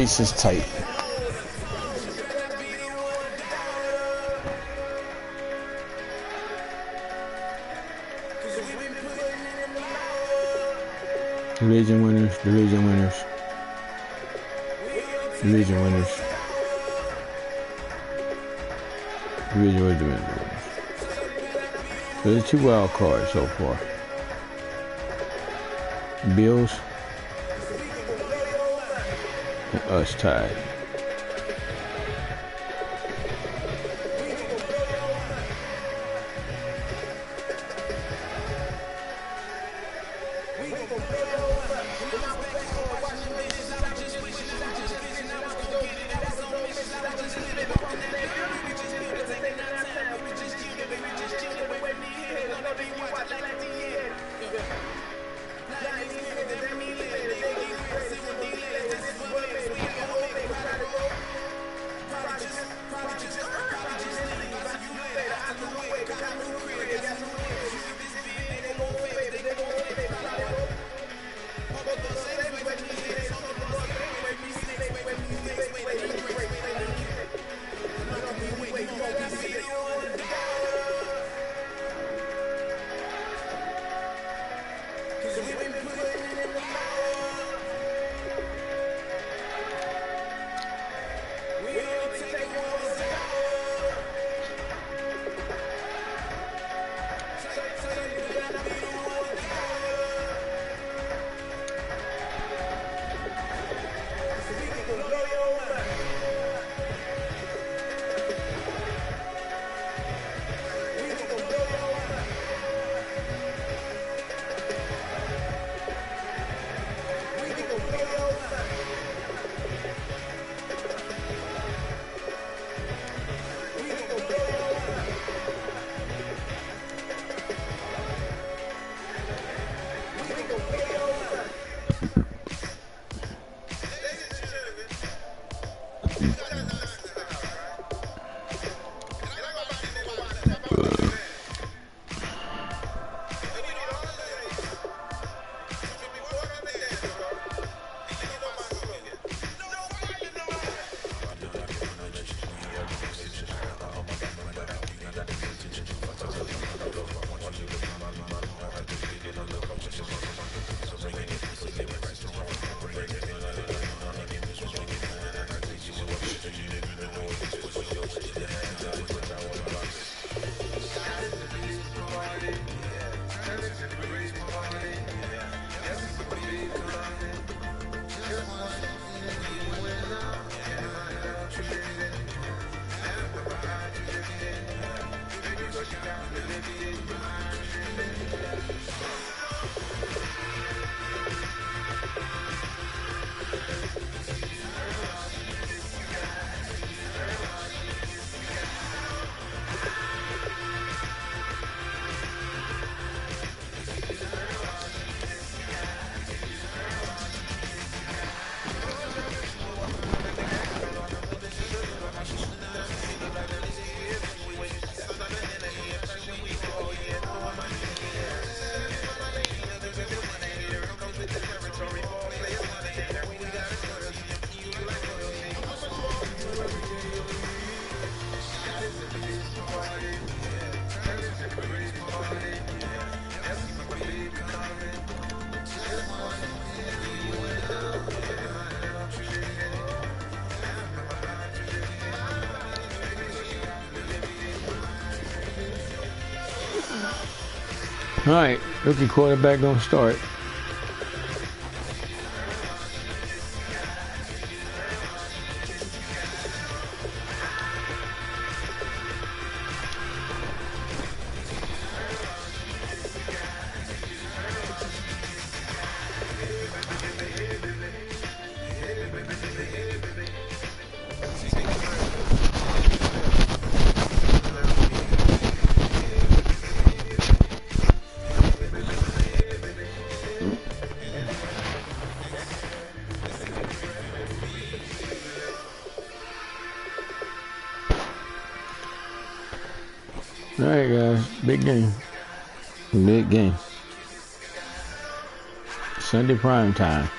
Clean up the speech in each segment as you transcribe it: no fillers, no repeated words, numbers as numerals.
face is tight. Division winners, division winners. Division winners. Division winners. There's 2 wild cards so far. Bills and us tied. All right, rookie quarterback gonna start. All right, guys, big game. Big game. Sunday prime time.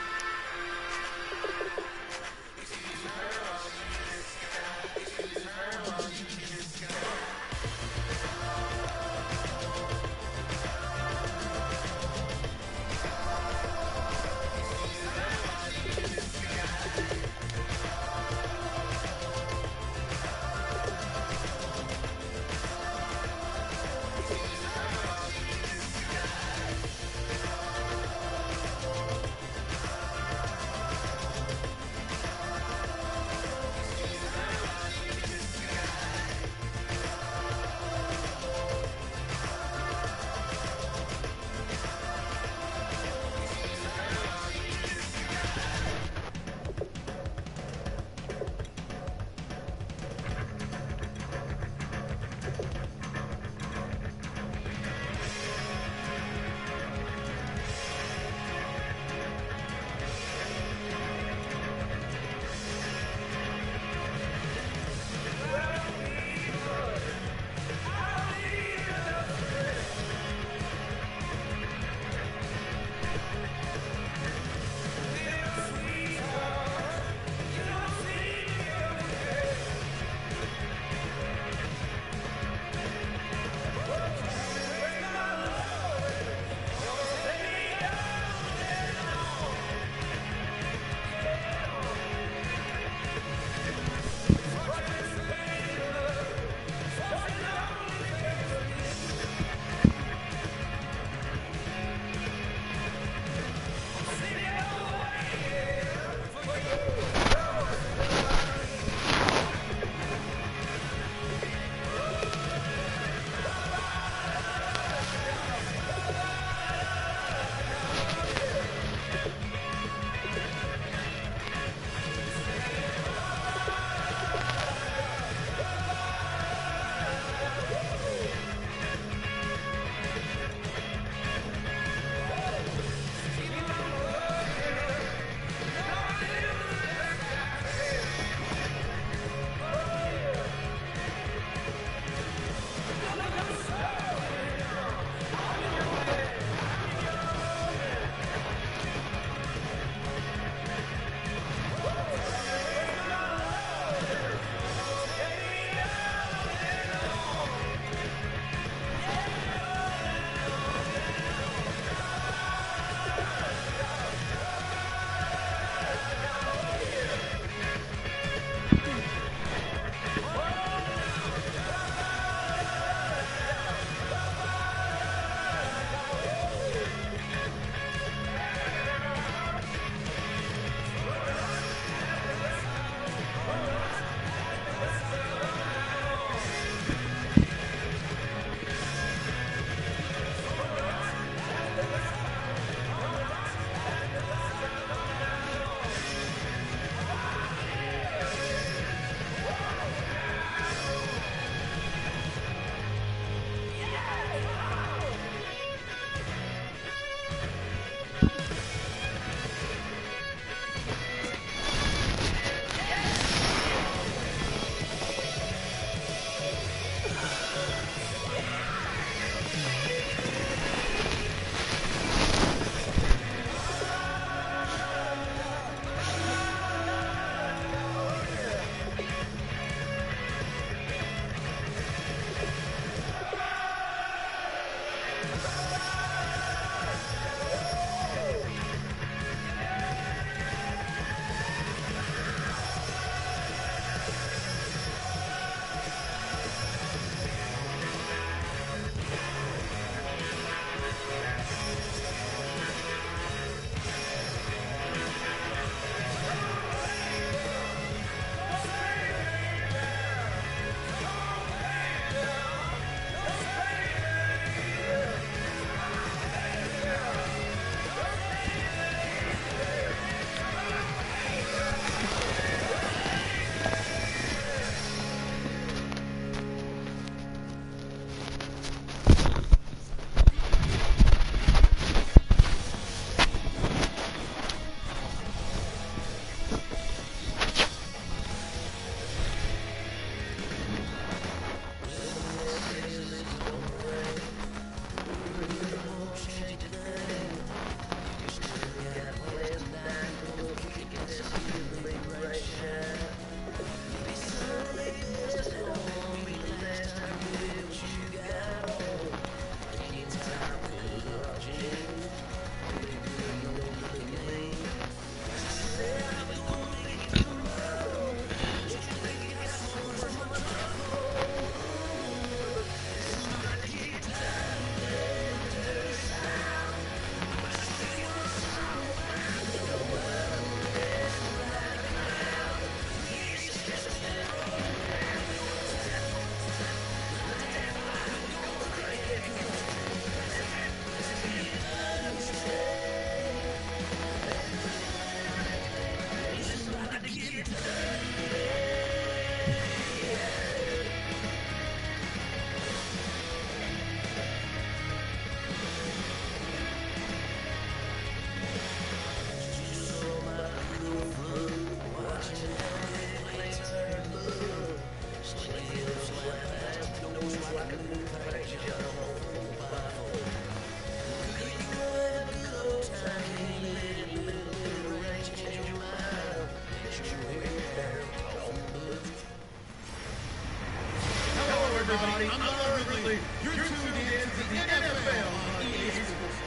family. You're tuned in to the NFL on EA Sports.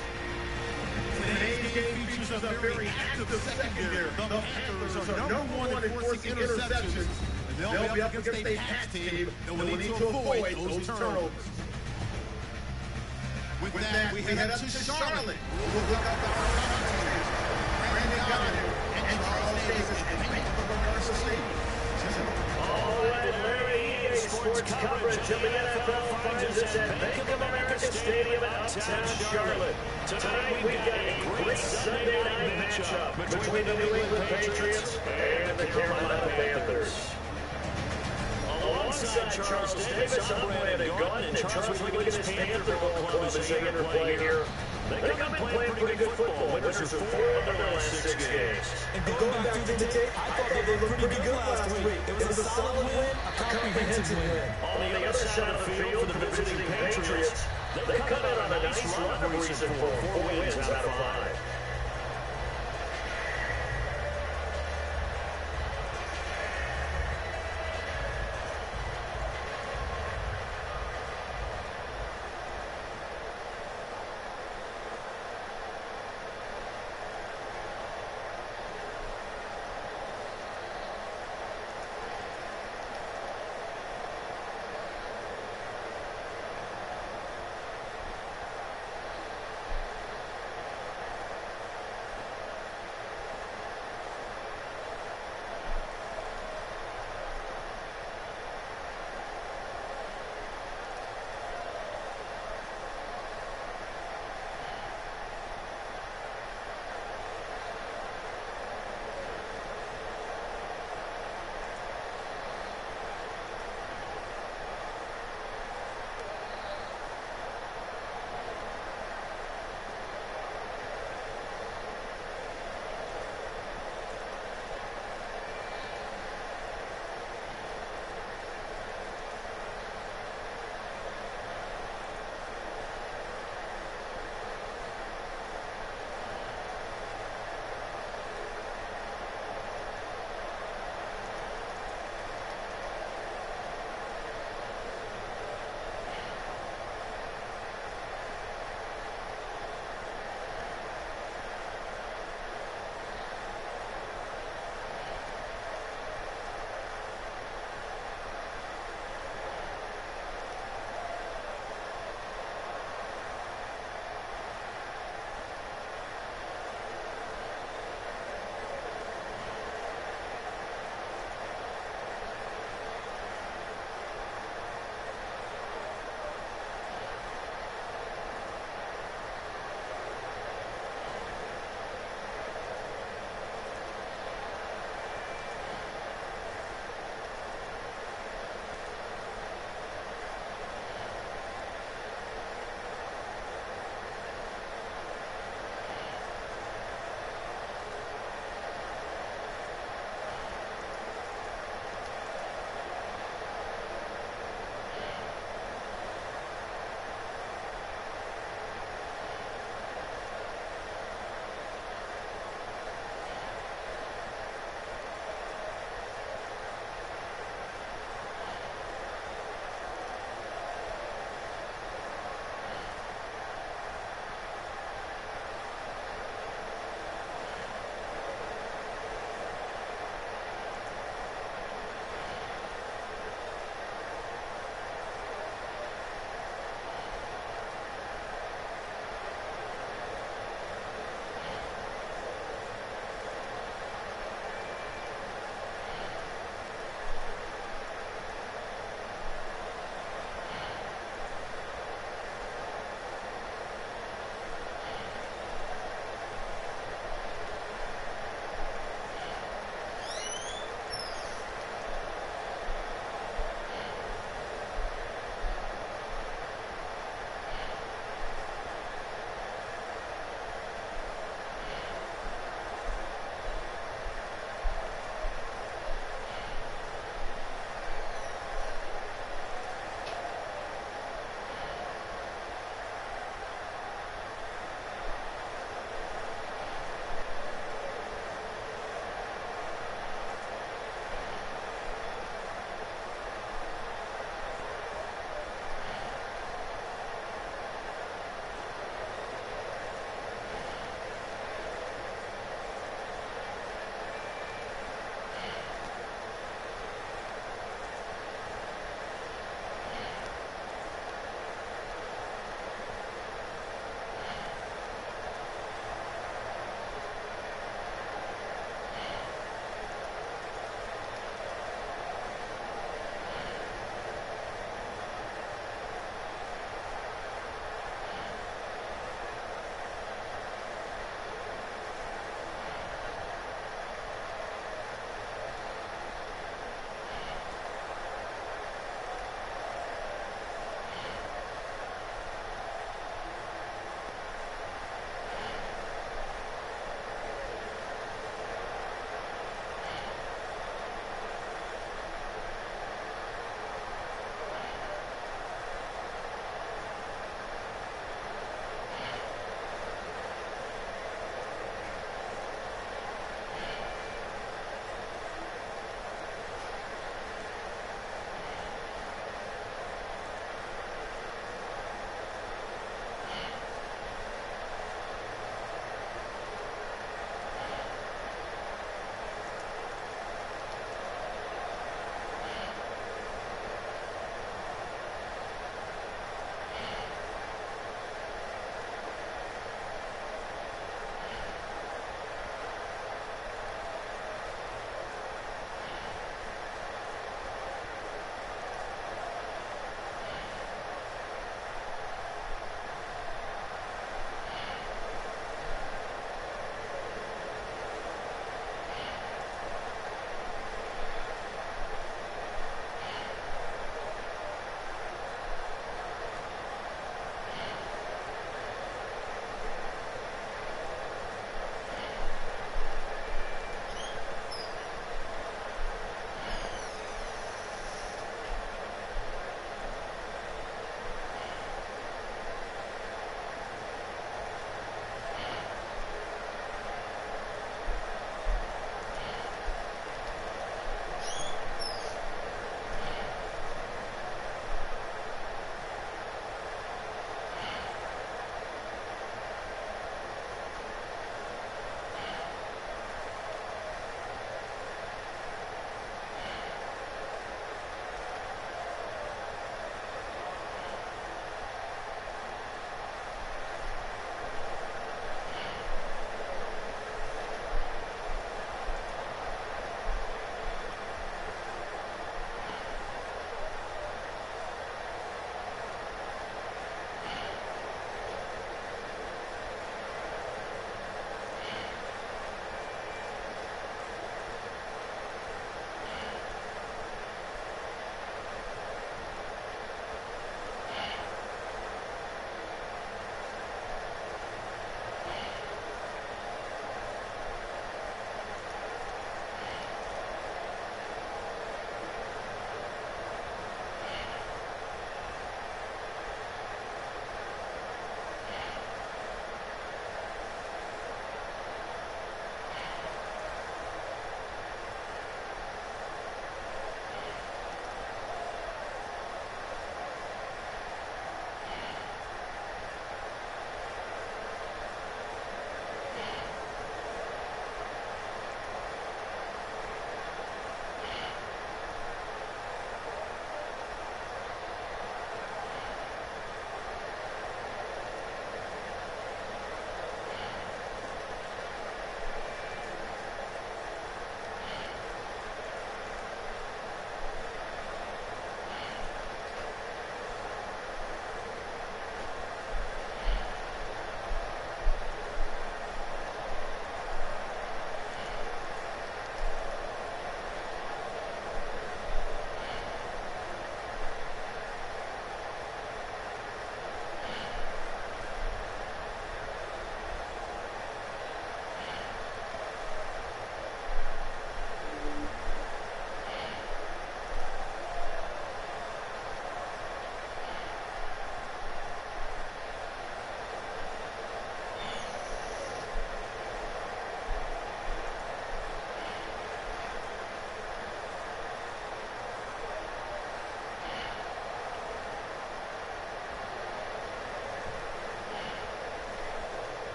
Today's game features a very active secondary. The Panthers are #1 in forcing interceptions. They'll be up against a Pats team that will need to avoid those turnovers. With that, we head up to Charlotte. We'll look up our commentators, Brandon Goddard and Charles Davis and Bank of America Stadium. All right, Larry, EA Sports coverage of the NFL finds us at Bank of America Stadium in uptown Charlotte. Tonight, we've got a great Sunday night matchup between the New England Patriots and the Carolina Panthers. Alongside Charles Davis, I'm Brandon Goddard, and Charles, we look at this Panther ball club as they interplay here. They've been playing pretty good football. Winners of 4 of their last 6 games. And going back to the tape, I thought they looked pretty good last week. It was a solid win, a comprehensive win. On the other side of the field for the visiting Patriots, they've come out on a nice run of recent 4 wins out of 5.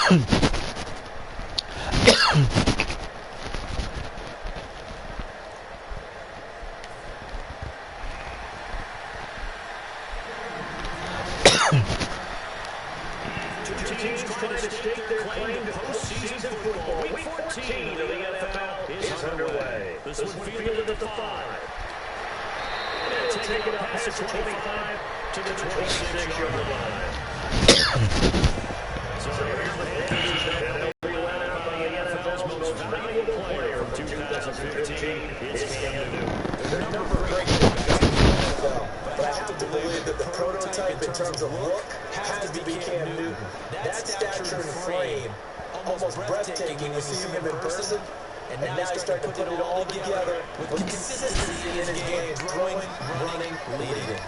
Teams trying to stake their claim to postseason football. Week 14 of the NFL is underway. This one fielded at the 5. And take it up past the 25 to the 26-yard line. So here's the Panthers that will be led out by the NFL's most valuable player from 2015. It's Cam Newton. There's a number of great things in the NFL, but I have to believe that the prototype in terms of look has to be Cam Newton. That stature and frame, almost breathtaking when you see him in person. And now he's starting to put it all together with consistency in his game, throwing, running, leading.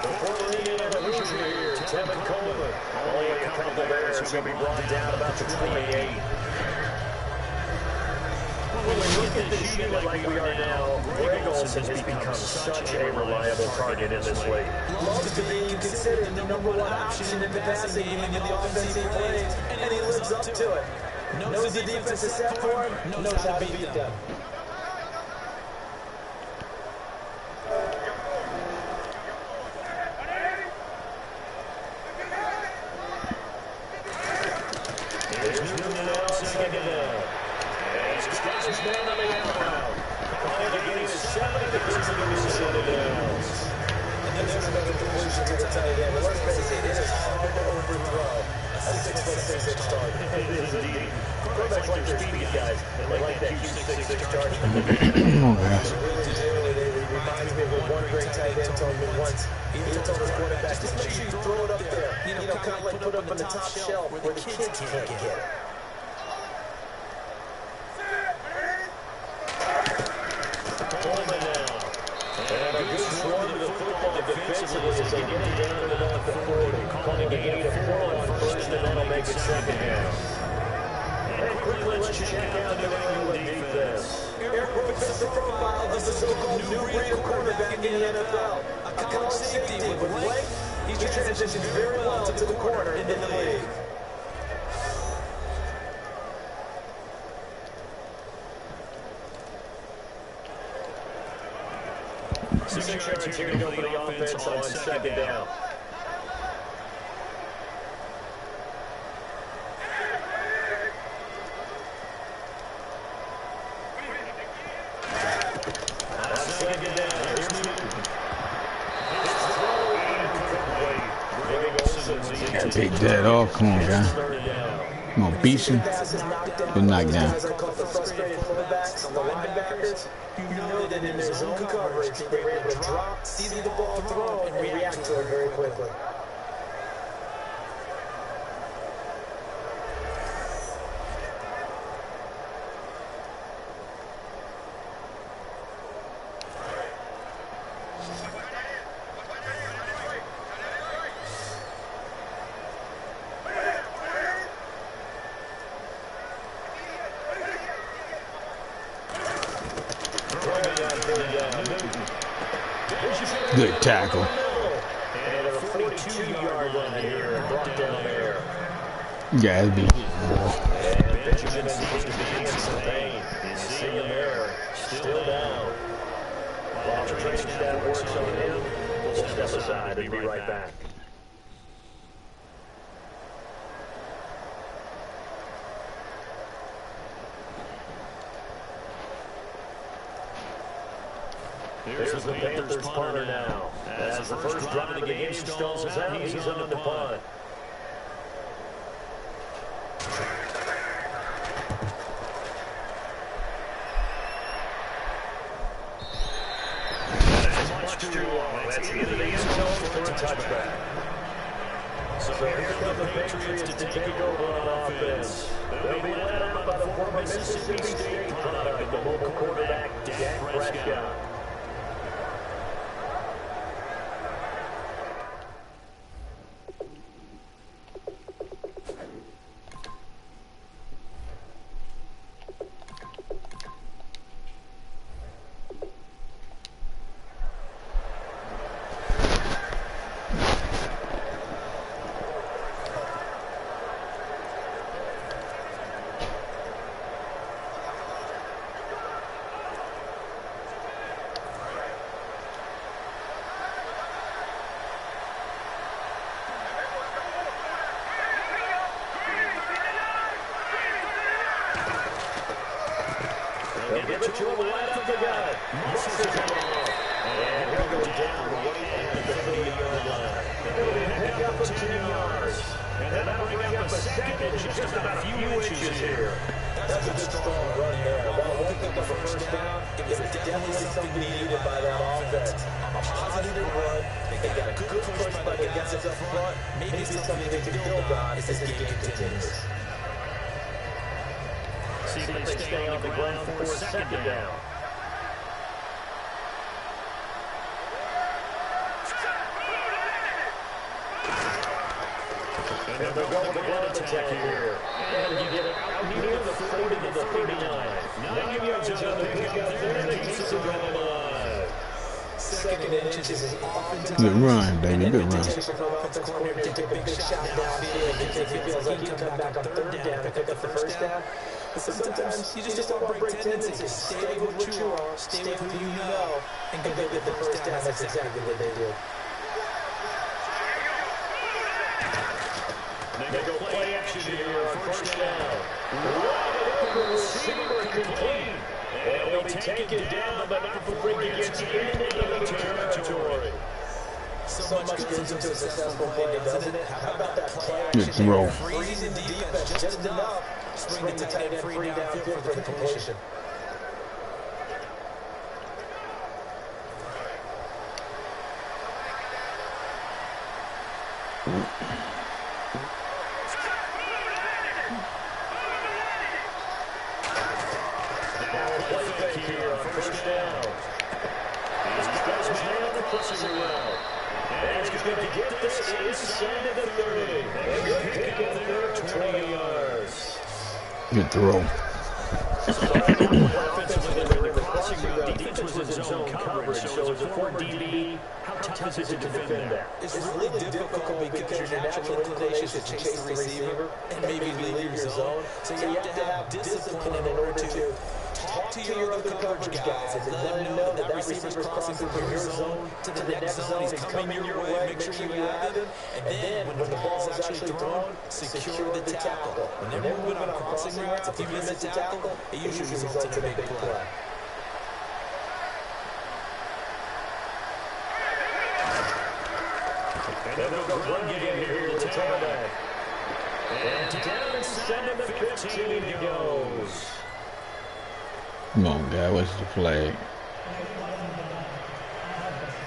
Before the lead of the loser here, Tevin Coleman. Only a couple of errors will be brought down about the 28. When we look at this unit like we are now, Greg Olsen has become such a reliable target in this league. Loves to be considered the number one option in the passing game in the offensive plays, and he lives up to it. Knows the defense is set for him, knows how to beat them. Here's Newton now, second down. He's down on the outbound. Calling the game is 7 degrees of the downs. And there's another conclusion to the tight end. Let's face it, it is hard to overthrow a 6'6" target. It is indeed. Quarterbacks like their speed guys. They like that huge 6'6" target. They really do. It reminds me of what one great tight end told me once. He told his quarterback, just make sure you throw it up there. You know, kind of like put it up on the top shelf where the kids can't get it. Coleman now. And a good swing to the football defensively as they get it down to about the 40. Calling the game to 4 on first, and that'll make it second down. And quickly, let's check out the New England defense. Eric Rowe fits the profile of the so-called new breed of quarterback in the NFL. A college safety with length, he transitions very well to the corner in the league. Six yards here to go for the offense on second down. Second down. Here's Newton. Gotta take that off. Come on, guy. I'm gonna beat you. Good knock down. As I call the frustrated fullbacks, the linebackers, you know that in their zone coverage, they were able to drop, see the ball throw, and react to it very quickly. Good tackle. And a 42-yard line here, brought down there. Yeah, it'd be. And Benjamin seems to be in some pain. He's seeing him there, still down. While the training staff works on him, we'll step aside and be right back. Here's the Panthers punter now. As the first drive of the game stalls out, he's on the punt. That's much too long. That's into the end zone for a touchback. So here come the Patriots to take over on offense. They'll be led out by the former Mississippi State product, the mobile quarterback, Dak Prescott. They'll give it to him right up the gut. Muscles it off. And he'll go down right at the 30-yard line. He'll be picked up for 10 yards. And that'll bring up a second and just about a few inches here. That's a good strong run there. While it won't pick up a first down, it was definitely something needed by that offense. A positive run. They got a good push by the guys up front. Maybe something they can build on as this game continues. See if they stay on the ground for a second down. And they'll go with the ground attack here. And you get it out near the 40 to the 39. 9 yards on the pick up there, and it keeps it going alive. Second and inches is often Good run, baby. Good run. offense coordinator take a big shot downfield because he feels like he can come back on third down and pick up the first down. But sometimes you just don't want to break tendencies. Stay with what you are, stay with who you know, and go get the first down. That's exactly what they do. They go play action here on first down. Wide open receiver complete. And they'll be taken down, but not before he gets into the territory. So much goes into a successful play, doesn't it? How about that play Good action? throw. Freezing defense just enough to bring the tight end free downfield for the completion. First down. He's got his man on the crossing route. And he's going to get this inside of the 30. And good pick up there, 20 yards. Good throw. Offensively, the crossing route defense was in zone coverage, so as a 4 DB, how tough is it to defend that? It's really difficult because your natural inclination is to chase the receiver and maybe leave your zone. So you have to have discipline in order to talk to your other coverage guys and let them know that receiver's crossing from your zone to the next zone. He's coming your way. Make sure you have him. And then when the ball is actually thrown, secure the tackle. When they're moving on crossing routes, if you miss a tackle, it usually results in a big play. And they'll go run game here to the tailback. And down inside of the 15 he goes. Come on, guy. What's the flag?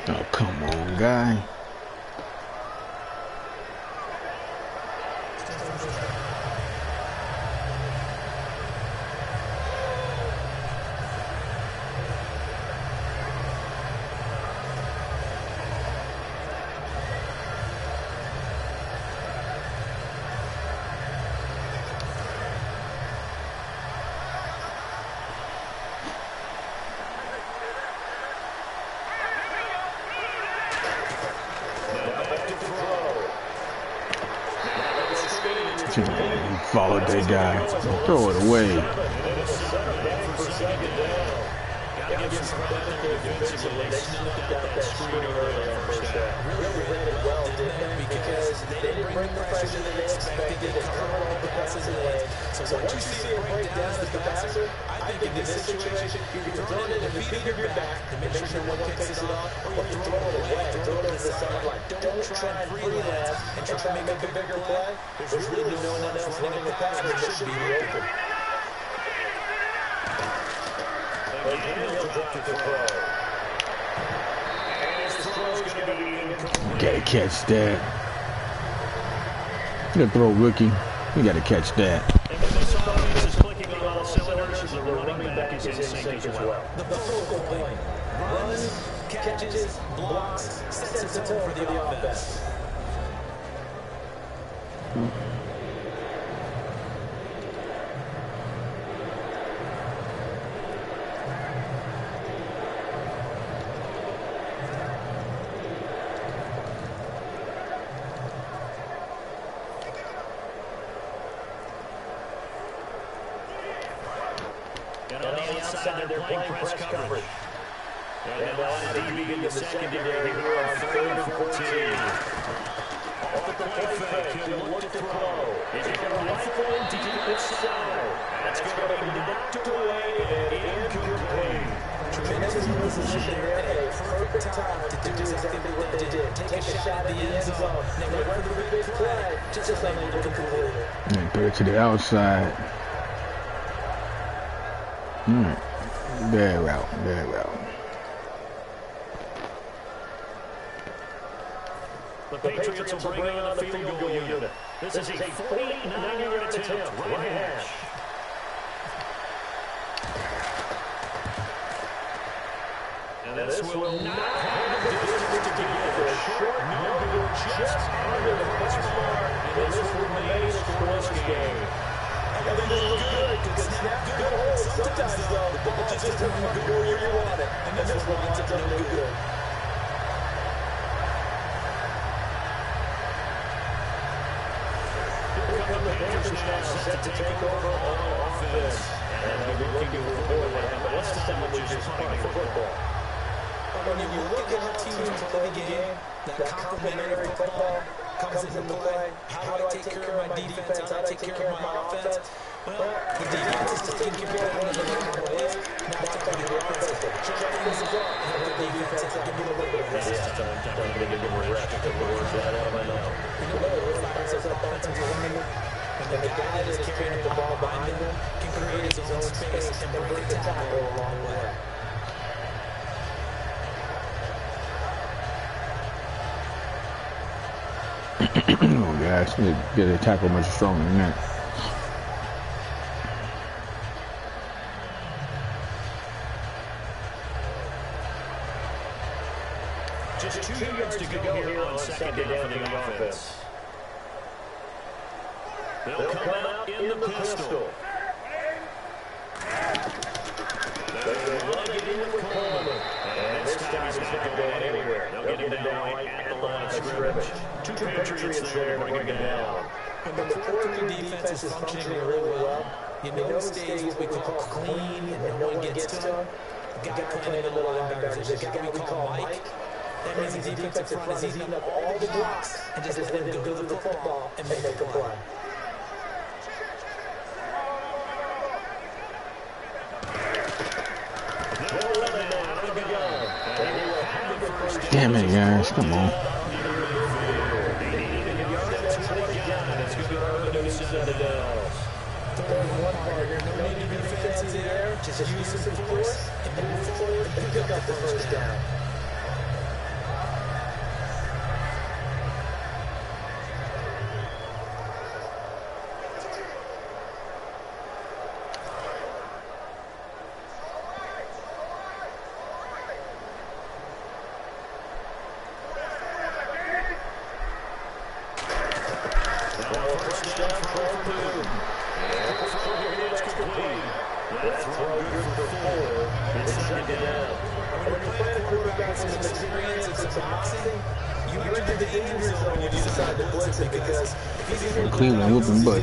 Oh, come on, guy. Followed that guy. Throw it away. Really ran it well, didn't they? Because they didn't bring the pressure that they expected. They covered all the passes in lane. So once you see it break down as the passer, I think in this situation, you're throwing it in the feet of your back to make sure no one picks it off, or you throw it away, throw it over the sideline. Don't try and freelance and try and make a bigger play. There's really no one else running the pass that should be open. Again, he'll drop the throw. Gotta catch that. Good throw, rookie. You gotta catch that. And when this offense is clicking on all cylinders, the running back is in sync as well. The focal point. Runs, catches, blocks, sets the tone for the offense. And on the outside, they're playing press coverage. And now DB in the secondary here on 3rd and 14. Off the play fake, he'll look to throw. He's going to rifle deep inside. That's going to be knocked away and tremendous position there at a perfect time to do exactly what they did. Take a shot at the end zone. They went for the big play, just unable to complete it. And throw it to the outside. Bad route, bad route. The Patriots will bring on the field goal unit. This is a 49-yard attempt, right hash. And this will not have the distance to get a short number just under the push mark, and this will remain a scoreless game. And they look good. Good snap, good hold. Sometimes, though, the ball just doesn't go where you want it. And this one winds up no good. The Panthers now set to take over on offense. And they'll be looking to avoid what happened last time, which is punting the football. When you look at how teams play the game, that complementary football comes into play. How do I take care of my defense? How do I take care of my offense? Well, the defense is taking care of one of the normal ways. Now it's up to the offense to check things up and help the defense out. Give me a little bit of rest. Yeah, time to give them a rest. Take the words right out of my mouth. You know, it fires us up offensive line. And the guy that is carrying the ball behind him can create his own space and bring the tackle a long way. Oh, guys, they get a tackle much stronger than that. Just 2 yards to go here on second down for the offense. They'll come out in the pistol. They'll run it in with Coleman. And this time he's not going anywhere. They'll get him down right at the line of scrimmage. Two Patriots there to bring him down. When the 4-3 defense is functioning really well, you know stays what we call clean and no one gets to him. The guy playing the middle linebackers is a guy we call Mike. That means the defensive front is eating up all the blocks and just let them deliver the football and make a play. Damn it, guys, come on. Just use some force and move forward and pick up the first down. Cleveland whooping butt.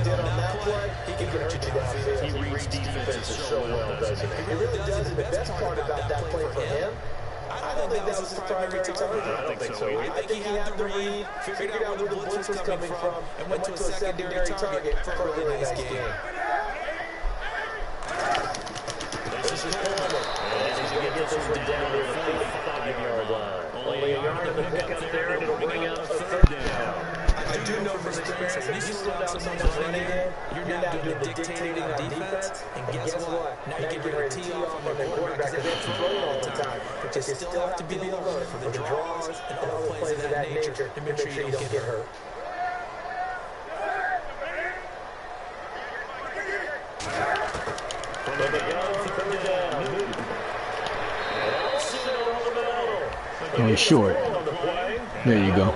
He reads defenses so well, doesn't he? He really does. And the best part about that play for him, I don't think that was his primary target. I don't think so. I think he had the read, figured out where the blitz was coming from, and went to a secondary target for a really nice game. This is Coleman. And he's going to get this one down to the 45-yard line. Only a yard to pick up there, and it'll bring out a third down. I do know from experience, if you slow down someone's running game, you're now doing the dictating on defense, and guess what? Now you get ready to tee off on the quarterback because they throw it all the time. But you still have to be alert for the draws and all the plays of that nature to make sure you don't get hurt. From the gun, third down. Oh, he's short. There you go.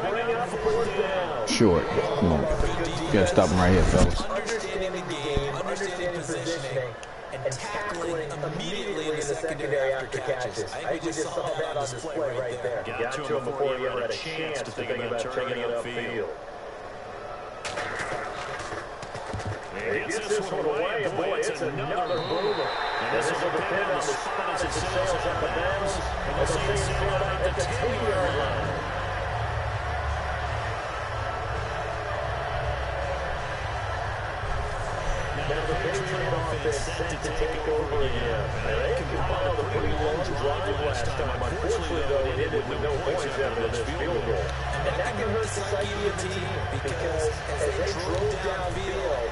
Short. Come on. You gotta stop him right here, fellas. Understanding the game, understanding positioning, and tackling immediately in the secondary after catches. I think we just saw that on display right there. Got to him before he had a chance to think about turning it upfield. He gets this one away, and boy, it's another boomer. And this will depend on the spot as it sails up the bounds, and we'll see it sail out at the 10-yard line. Now the Patriot offense set to take over again. They compiled a pretty long drive last time. Unfortunately, though, it ended with no points after this field goal. And that can hurt the psyche of the team because as they drove downfield,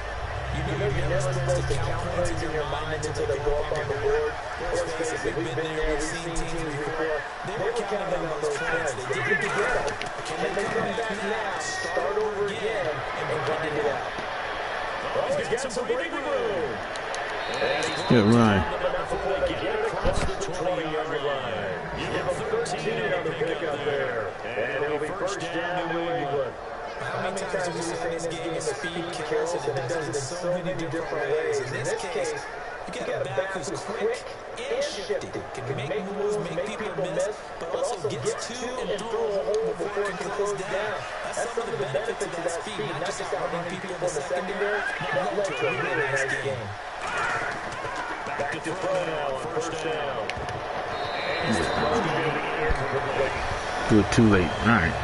you know you're never supposed to count plays in your mind until they go up on the board. Let's face it, we've been there, we've seen teams before. They were counting on those points. They didn't get them. Can they come back now, start over again, and grind it out? Oh, he's got some breathing room. Good run. Across the 20-yard line. You have a 13 on the pickup there. And it'll be first down New England. How many times do we say in this game speed kills, and it does it in so many different ways? In this case, you got a back who's quick and shifty, can make moves, make people miss, but also gets to and through a hole before it can close down. That's some of the benefits of that speed, not just outrunning people in the secondary, that led to a really nice game. Back to throw now on first down. Do it too late. All right.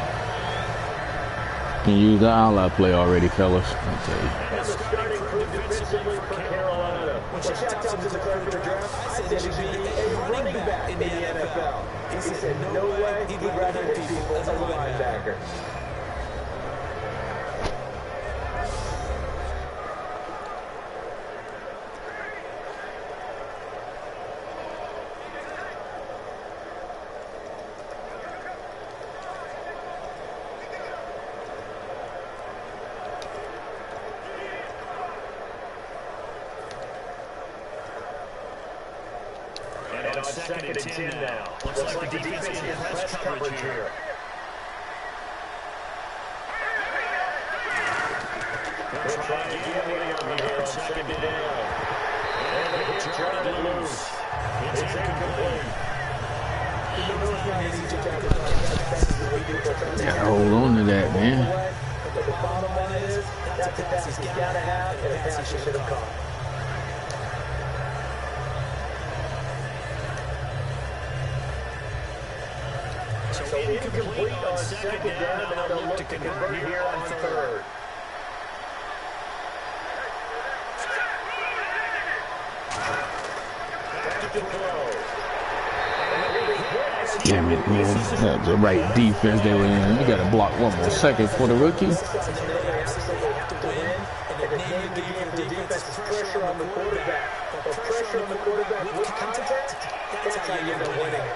Can use the outlet play already, fellas. I'll tell you. And the starting crew defensively for Carolina. When Shaq talked to the clerk of the draft, I said he'd be a running back in the NFL. He said, no way, he'd rather hit people as a linebacker. Second and 10 now. Looks like the defense is press coverage here. They're trying to get Williams here on second down. And they hit Jordan loose. It's incomplete. Gotta hold on to that, man. But the bottom line is, that's a pass he's got to have, and a pass he should have caught. So incomplete on second down, and they'll look to convert here on third. Damn it, man. That's the right defense they were in. You gotta block 1 more second for the rookie. Pressure on the quarterback. Pressure on the quarterback with contact. That's how you end up winning.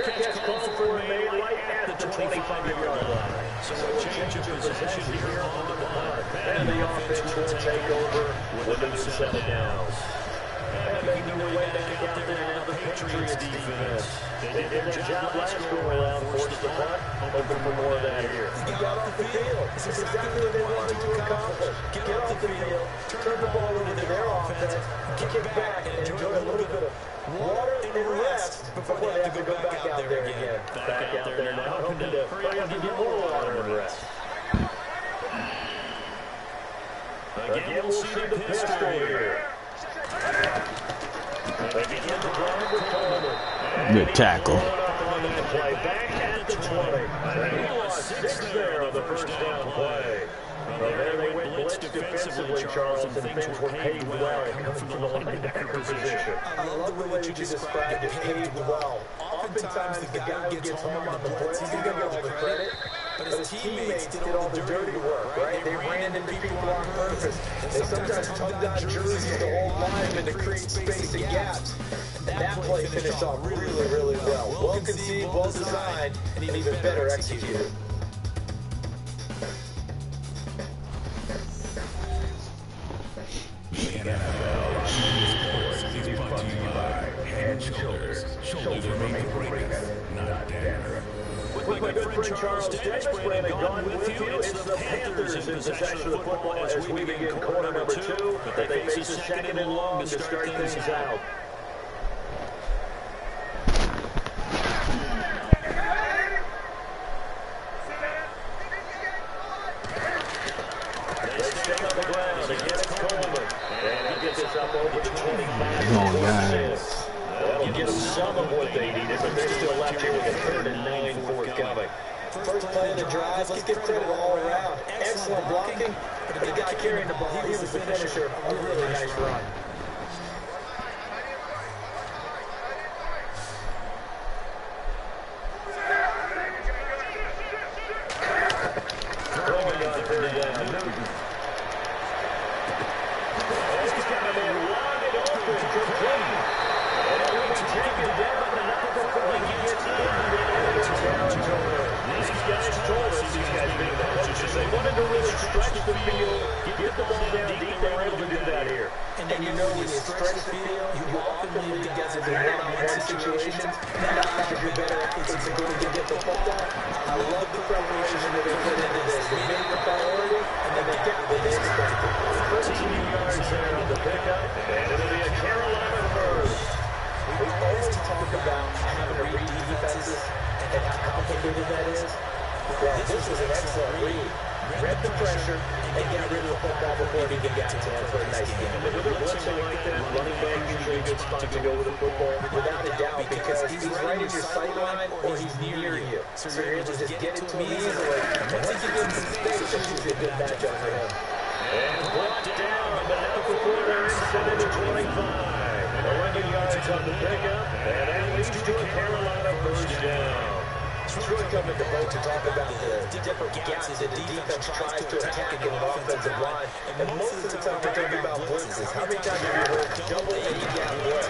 Catch called for and made right at the 25-yard line. So a change of possession here on the punt. And the offense will take over with a set of downs. And making their way back out there now, the Patriots defense. They did their job last go around, forced the punt, hoping for more of that here. Get off the field. This is exactly what they wanted to accomplish. Get off the field, turn the ball over to their offense, kick it back, and enjoy a little bit of water and rest before they have to go back out there again. Back out there now, hoping to hurry up and get more water and rest. Again, we'll see the pistol here. Good tackle. Back at the 20. They lost 6 there on the first down play. There they went blitz defensively, Charles, and things were paved well coming from the linebacker position. I love the way that you described it, paved well. Oftentimes, the guy who gets home on the blitz, he's going to get all the credit, but his teammates did all the dirty work, right? They ran into people on purpose. They sometimes tugged on jerseys to hold linemen to create space and gaps. That play finished off really, really well. Well conceived, well designed, and even better executed. Shoulders remain greater, not damper. With my good friend Charles Davis, Brandon gone with you. It's the Panthers in possession of the football as we begin quarter number 2. But they face a second and long to start things out. They stay on the ground against Coleman. And he gets us up over the 25. Come on, guys. That'll give them some of what they needed, but they're still left here with a 3rd and 9 forthcoming. First play of the drive, let's give credit all around. Excellent blocking, but the guy carrying the ball, he was the finisher. A really nice run. This was an excellent read. Read the pressure and got rid of the football before he could get to him for a nice game. With a blitzing like that, running back usually a good spot to go with the football. Without a doubt, because he's right in your sight line or he's near you. So you're able to just get it to him easily. And once he gets in space, it's usually a good matchup for him. And brought down, but now before they're inside the 25. 11 yards on the pickup, and that leads to a Carolina first down. It's really coming to vote to talk about the different gaps that the defense tries to attack in an offensive line. And most of the time we're talking about blitzes. How many times have you heard double A-gap blitz?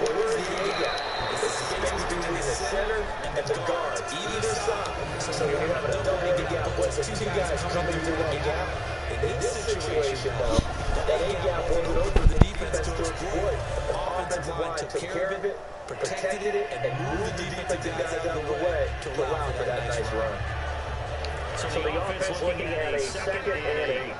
Well, where's the A-gap? It's the space between the center and the guard, either side. So you're having a double A-gap blitz with two guys coming through that gap. In this situation, though, that A-gap wasn't open for the defense to exploit. The offensive line took care of it, protected it, and moved the defensive guys out of the way to allow for that nice run. So the offense looking at a second and 8.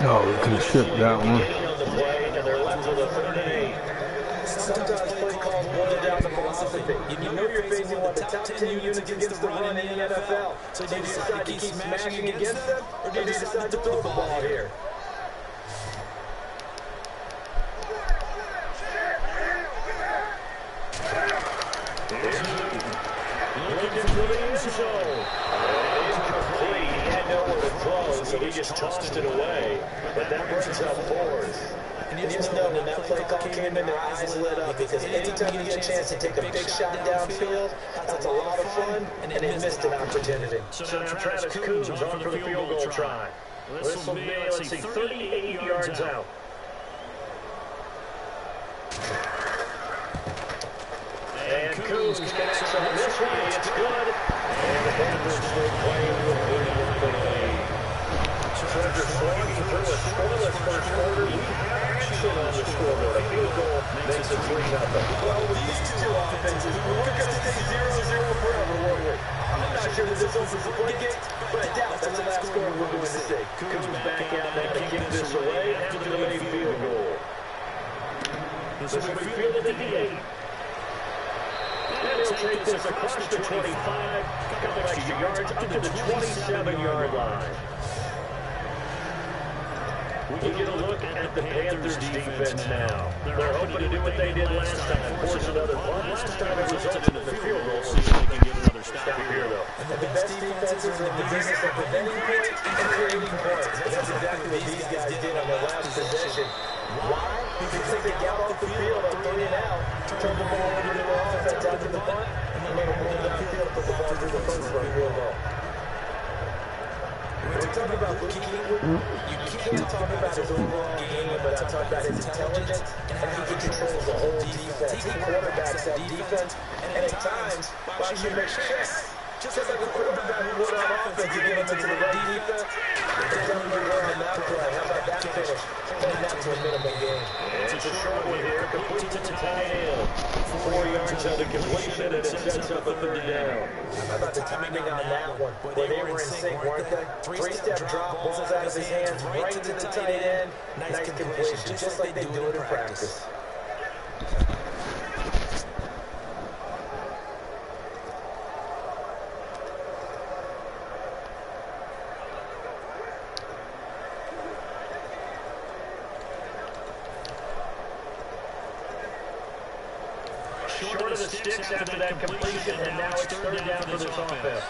Oh, we could have stripped that one. Sometimes play calls boil down to philosophy. You know you're facing one of the top 10 units against the run in the NFL. So do you decide to keep smashing against them, or do you decide to throw the ball here? Looking for the end zone. Incomplete. He had nowhere to throw, so he just tossed it away. But that brings up fourth. And you just know when that play call came in, their eyes lit up, because anytime you get a chance to take a big shot downfield, that's a lot of fun, and they missed an opportunity. So now Travis Coons on for the field goal try. This will be, let's see, 38 yards out. And Coons connects on this one. It's good. And the Panthers will play with the lead. Chargers slogging through a scoreless first quarter. We have action on the scoreboard. A field goal makes it 3-0. Well, with these two offenses, we're going to stay 0-0 forever, won't we? I'm not sure that this opens the floodgates, but I doubt that's the last score we're going to see. Coons back out now to kick this away after the late field goal. This will be fielded at the 8. And he'll take this across the 25, a couple extra yards, up to the 27-yard line. We get a look at the Panthers' defense now. They're hoping to do what they did last time, force another punt. Last time it resulted in the field goal. See if they can get another stop here, though. And the best defenses are in the business of preventing points and creating points. And that's exactly what these guys did on their last possession. Why? Because they got off the field on 3 and out, turned the ball over to their offense after the punt, and they were moving down the field, put the ball through the post for a field goal. When we're talking about Luke Kuechly, you can't talk about his overall game without talking about his intelligence and how he controls the whole defense. He quarterbacks that defense, and at times, watch him make checks. Just like a quarterback who went on offense, you get him into the right defense. They're definitely well on that play. How about that finish? Playing that to a minimum game. It's a short one here, complete to the tight end. 4 yards on the completion, and it sets up a third down. How about the timing on that one? Where they were in sync, weren't they? 3-step drop, balls out of his hands, right to the tight end. Nice completion, just like they do it in practice. short of the sticks after that completion, and now it's third down for this offense.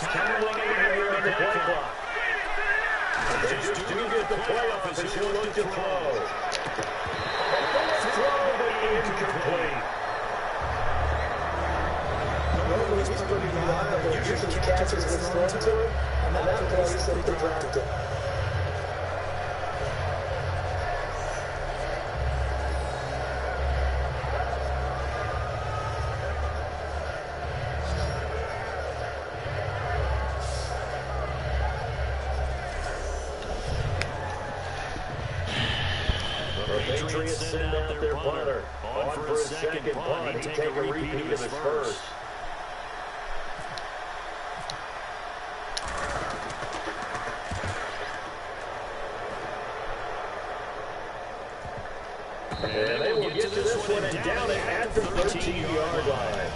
Time running here on the play clock. Just do get the playoff as he'll look to throw. Probably incomplete. Normally he's pretty reliable. Usually catches what's thrown to him, and that's why he's simply dropped it. Patriots send out their punter. On for a second punt. He'd take a repeat of his first. And they will get to this one and down it at the 13-yard line.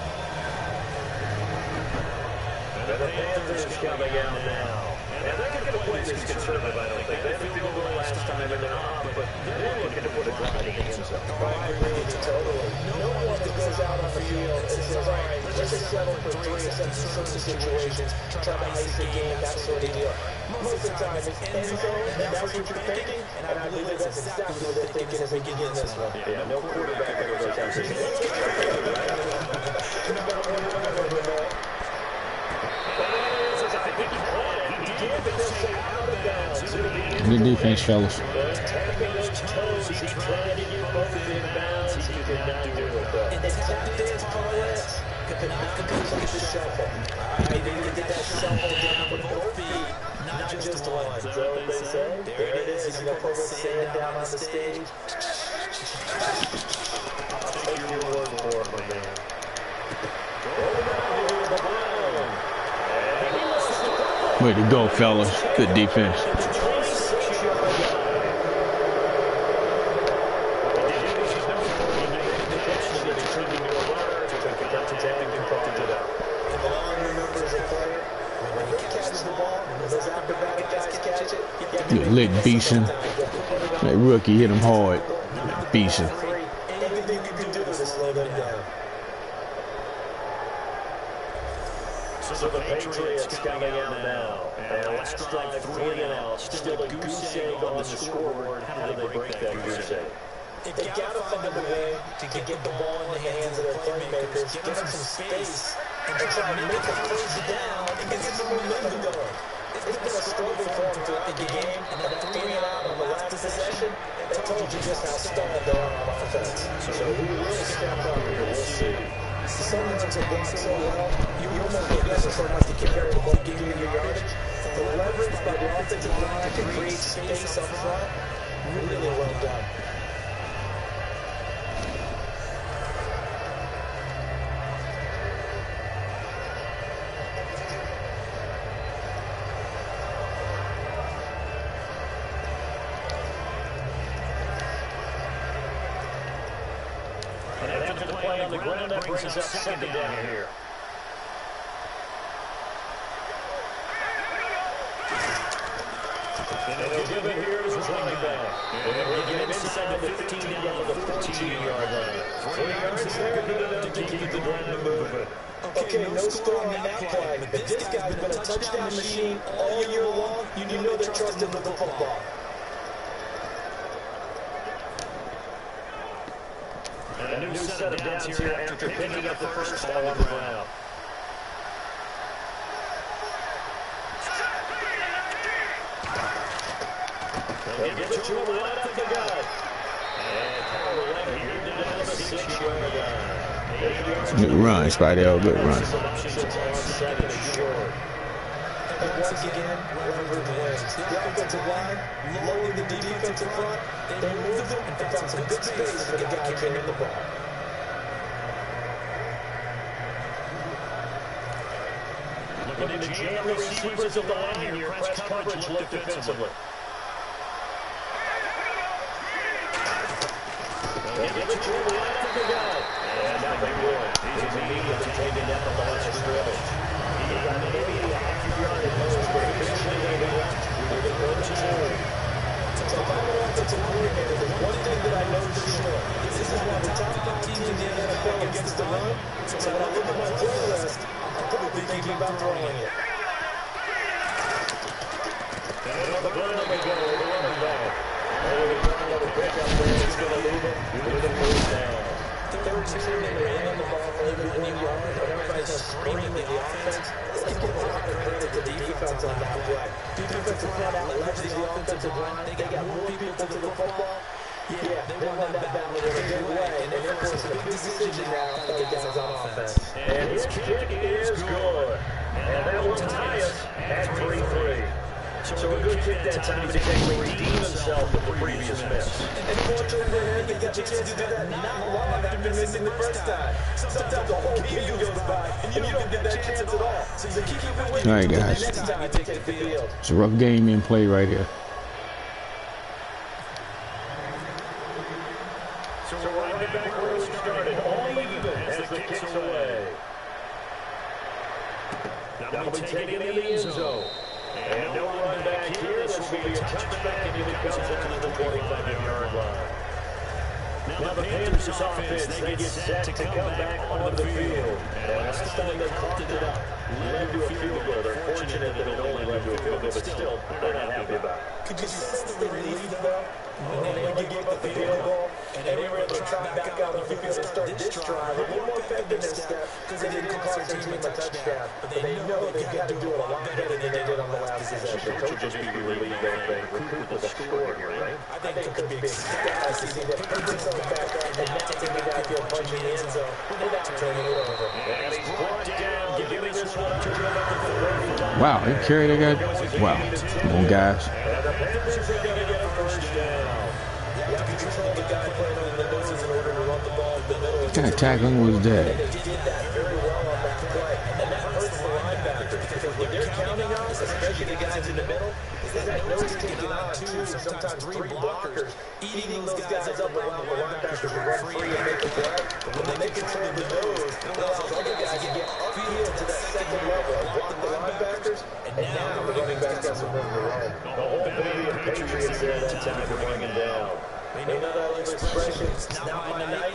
And the Panthers coming out now. And they're going to play this conservative, I don't think. They had a field goal last time and they're up, but they're looking to put a drive in the end zone. I agree with you totally. No one that goes out on the field and says, all right, let's just settle for three except in certain situations, try to ice the game, that sort of deal. Most of the time, it's end zone, and that's what you're thinking, and I believe that's exactly what they're thinking as they begin this one. Yeah, no quarterback ever goes out there. Good defense, fellas. Not just one. So what they say? There it is. You put sand down on the stage. I'll take your word for it, my man. Way to go, fellas. Good defense. Good lick, Beeson. That rookie hit him hard. Beeson. Anything you can do to slow them down. So the Patriots coming out now. And last drive, 3 and out. Still a goose egg on the scoreboard. How do they break that goose egg? They've got to find a way to get the ball in the hands of their playmakers, give them some space, and try to make a first down and get some momentum going. It's been a struggle for them throughout the game, and that 3 and out on the last possession, it told you just how stalled they are on offense. So who will step up here? We'll see. Sometimes it works so well, you almost don't necessarily have to carry the ball, give you your yardage. The leverage by the offensive line to create space up front, really well done. On the ground, that brings up second down here. And they'll give it here to his running back. And we'll get him inside the 15 down to the 14-yard line. 20 yards there, good enough to keep the drive moving. Okay, no score on that play, but this guy's been a touchdown machine all year long. You know they're trusted with the football. And a new set of downs here after picking up the first ball on the ground. They'll give it to him right up the gut. And Hobaleni here down the 6-yard line. Good run, Spidey. Good run. And once again, leverage wins. The offensive line, lowering the defensive front, they moved them and found some good space for the guy carrying the ball. Looking to jam the receivers of the line here. Press coverage look defensively. They'll give it to him right up the gut. And nothing good. He's immediately taken down the line of scrimmage. He got maybe a half-yard at most, but eventually they went with the 2. So final defensive coordinator, there's one thing that I know for sure. This is one of the top 5 teams in the NFL against the run. So when I look at my play list, I'm probably thinking about throwing it. The running back. Another pickup there. He's going to leave it. With a first down. Third team, they ran the ball for every 1 yard, and everybody's screaming at the offense. Let's give a lot of credit to the defense on that play. Defensive front out leveraged the offensive line. They got more people to the football. Yeah, they won that battle in a good way, and they're forcing a big decision now for the guys on offense. And his kick is good. And that will tie us at 3-3. So a good kick that time, but he can redeem himself with the previous miss. And fortunately, they got the chance to do that not long after missing the first time. Sometimes the whole game goes by, and you don't get that chance at all. So you keep it with All right, guys. the next time you take the field. It's a rough game in play right here. So we're right back where we started, all even as the kick's away. That'll be taken into the end zone. And no run back here. This will be a touchback, and it comes into the 25-yard line. Now the Panthers offense, they get set to come back on the field. And last time they coughed it up, led to a field goal. They're fortunate that it only led to a field goal, but still, they're not happy about it. Could you sense the relief, though? When they get the field goal, and they were able to trot back out on the field and start this drive, a little more effective than step, because they didn't cost their team a touchdown. But they know they've got to do it a lot better than they did on the last possession. Coach will just be relieved, don't think. Recoup with a score here, right? I think it could be ecstatic to see that put themselves back up and now take it downfield, punching the end zone without turning it over. And he's brought down, giving this one up to him. Wow, he carried that guy. Wow. Come on, guys. And the Panthers are going to get a first down. You have to control the guy playing on the noses in order to run the ball in the middle. What kind of tackling was that? They did that very well on that play, and that hurts the linebackers because when they're counting on us, especially the guys in the middle, is that nose taking on 2, sometimes 3 blockers, eating those guys up and allowing the linebackers to run free and make a play. When they control the nose, it allows other guys to get upfield to that second level and block the linebackers, and now the running back has some room to run. The whole baby of Patriots there that time to bring him down. They know that old expression, it's not my night.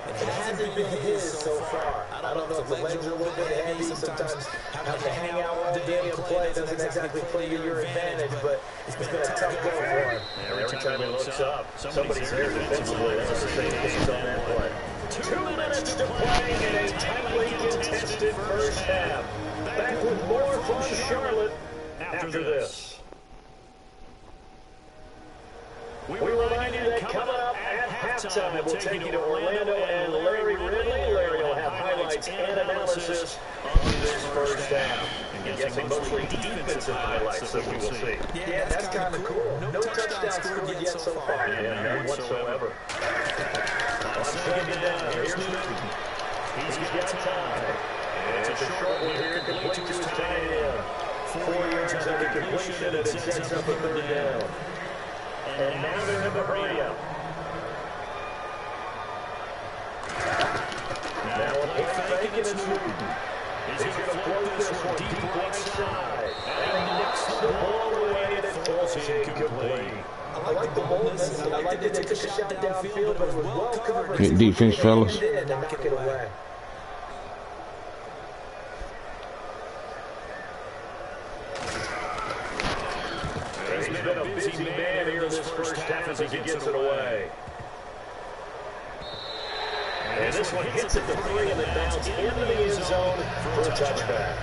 It hasn't been his so far. I don't know if the legs are a little bit heavy. Sometimes having to hang out all day and play doesn't exactly play to your advantage, but it's been a tough go for him. Every time he looks up, somebody's here defensively. That's the same thing on that play. 2 minutes to play in a tightly contested first half. Back with more from Charlotte after this. We remind you that coming up at halftime, we'll take you to Orlando and Larry Ridley. Larry will have highlights and analysis on this first half. I'm guessing mostly defensive highlights that we will see. Yeah, that's kind of cool. No touchdowns scored yet so far. Yeah, none whatsoever. On second down, here's Newton. He's got time. And it's a short one here, complete to his tight end. 4 yards under completion, and it sets up a third down. And now they're in the hurry-up. Now a fake, and it's Newton. He's going to float this one deep right side. And nicks the ball away, and it falls incomplete. I like the boldness, and I like that they took a shot downfield, but it was well covered. Good defense, fellas. And knock it away. He's been a busy man here this first half as he gets it away. And this one hits at the 3 and then bounces into the end zone for a touchback.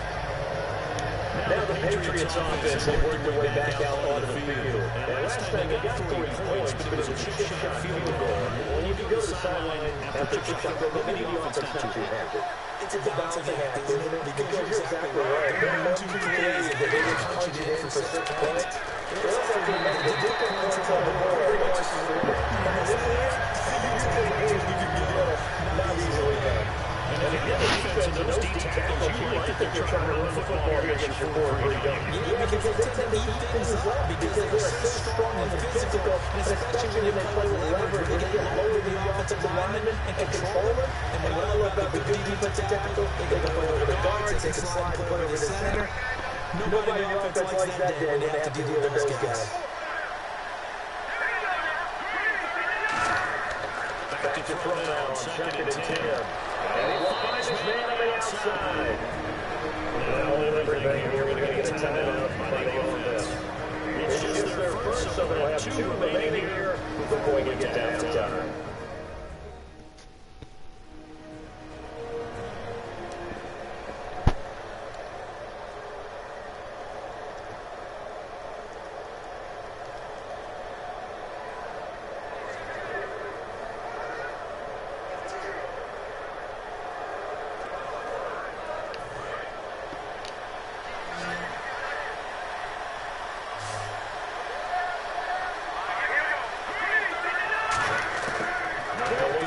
Now the Patriots offense have worked their way back out onto the field. And last time they got 3 points, but it was a chip-shot field goal. When you go to the sideline after a chip-shot field goal, maybe the offense not too happy. It's a balancing act, isn't it? Because you're exactly right. There are no 2 days that they just punch it in for 6 points. They also can make the different points on the board. And this year, not easily done. And again, the defense in those details, you like that they're trying to run football against your forward, don't you? Yeah, because they take the defenses up because they're so strong and physical, and especially when they play with leverage, they get low to the offensive lineman and control it. And when I look up the good defensive tackle, they can play over the guards, they can slide the play over the center. Nobody on offense likes that, and they have to deal with those guys. back to throw now on 2nd and 10. And he will find his man on the outside. Now everything here, we're going to get a timeout by the offense. It's just their first, so they'll have 2 remaining here before we get to halftime.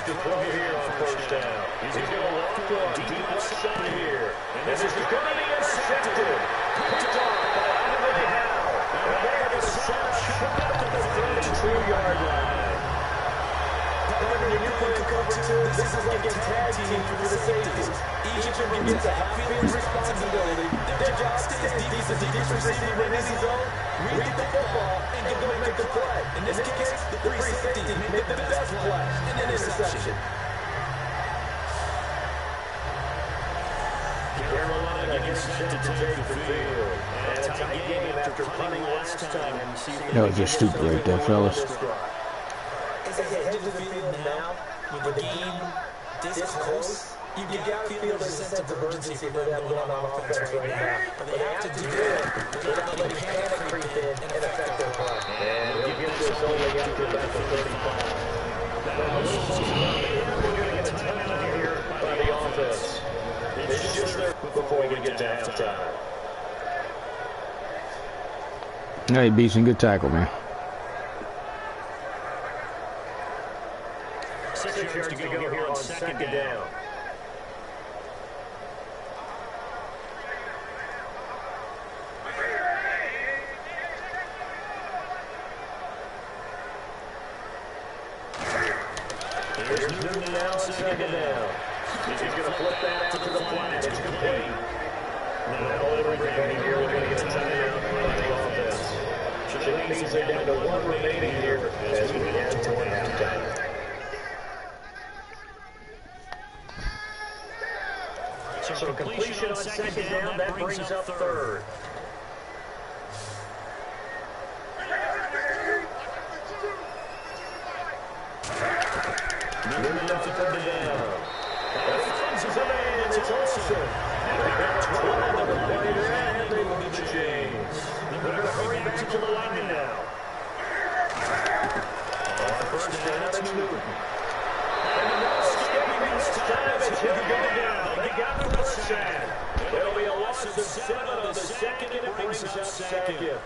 To throw here on 1st down. He's going to walk to a deep left side here. And this is going to be intercepted. Picked off by Hobaleni. And they're going to set a shot at the 32-yard line. Partner, when you're playing cover 2, this is like a tag team for the safeties. Each of them gets a half-field responsibility. Their job stays deep as the deep receiver in his zone. Read the football and go make the play. In this case, the 3 safeties make the best play. An interception. Carolina gets set to take the field. And a tight game after punting last time. That was just stupid right there, fellas. As they head to the field now, with the game this close, you got to feel there's a sense of urgency for them going on offense right now. But they have to do it without letting panic creep in and affect their play. And he'll get this only after about the 35. Now, we're going to get a timeout here by the offense. It's just there before we get to halftime. Hey, Beeson, good tackle, man. 6 yards to go here on 2nd down. Here's Newton now on 2nd down. He's going to flip that out to the flat. It's complete. Now everything here, we're going to get a timeout by the offense. So that means they're down to 1 remaining here as we head toward halftime. So completion on 2nd down, that brings up 3rd. Newton on 3rd down. That finds his man, it's Olsen. And they got 12 on the play there, and they move the chains. They're going to hurry back to the line now. On 1st down, it's Newton. And no escaping this time, it's he'll go down. They got the first sack. It'll be a loss of 7 on the second, and it brings up 2nd.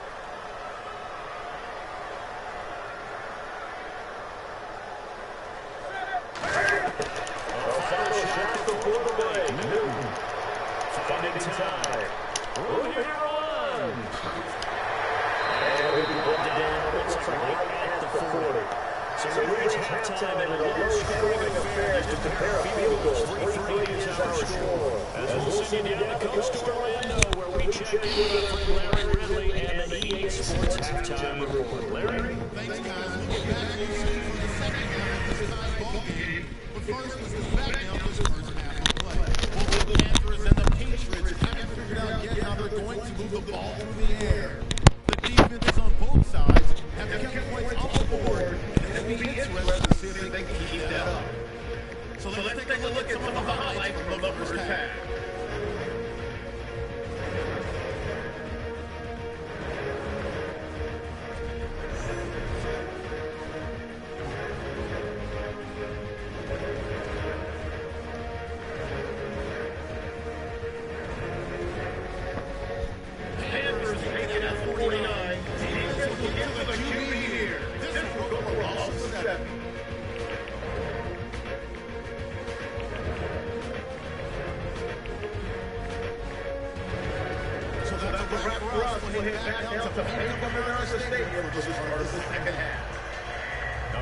Before the break, Newton finding time. Room to run. And we'll be brought down. Looks like right at the 40. So we reach halftime in a low-scoring affair. Just a pair of field goals. 3-3 is our score. As we'll send you down to Coast Orlando, where we check in with our friend Larry Ridley and the EA Sports halftime report. Larry? Thanks, guys. We'll get back to you soon for the second half of this ball game. But first, let's look back now this first half of play. Both the Panthers and the Patriots haven't figured out yet how they're going to move the ball through the air. The defenses on both sides have kept points off the board, and it'll be interesting to see if they can keep that up. So let's take a look at some of the highlights from the first half.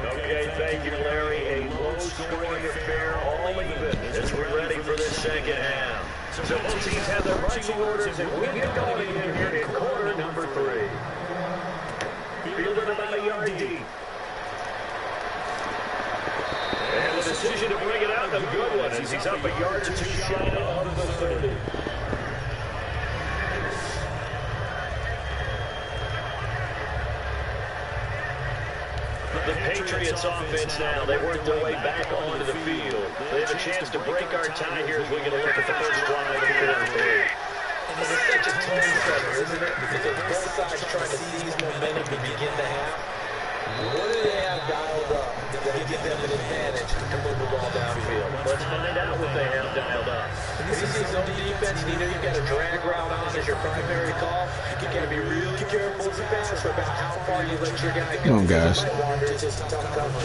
Okay, thank you, Larry. A low-scoring affair, all even as we're ready for this second half. So both teams have their marching orders, and we get going in here in quarter number 3. Fielded about a yard deep. And with his decision to bring it out, a good one, as he's up a yard or two shy of the 30. The Patriots offense now, they work their way back onto the field. They have a chance to break our tie here as we get a look at the first drive of the quarter. It's such a tone setter, isn't it? Because both sides trying to seize momentum to begin the half. What do they have dialed up that'll give them an advantage to move the ball downfield? Let's find out what they have dialed up. If you see zone defense, you know you've got a drag route on as your primary call. You got to be really careful as a passer about how far you let your guy go. Come on, guys.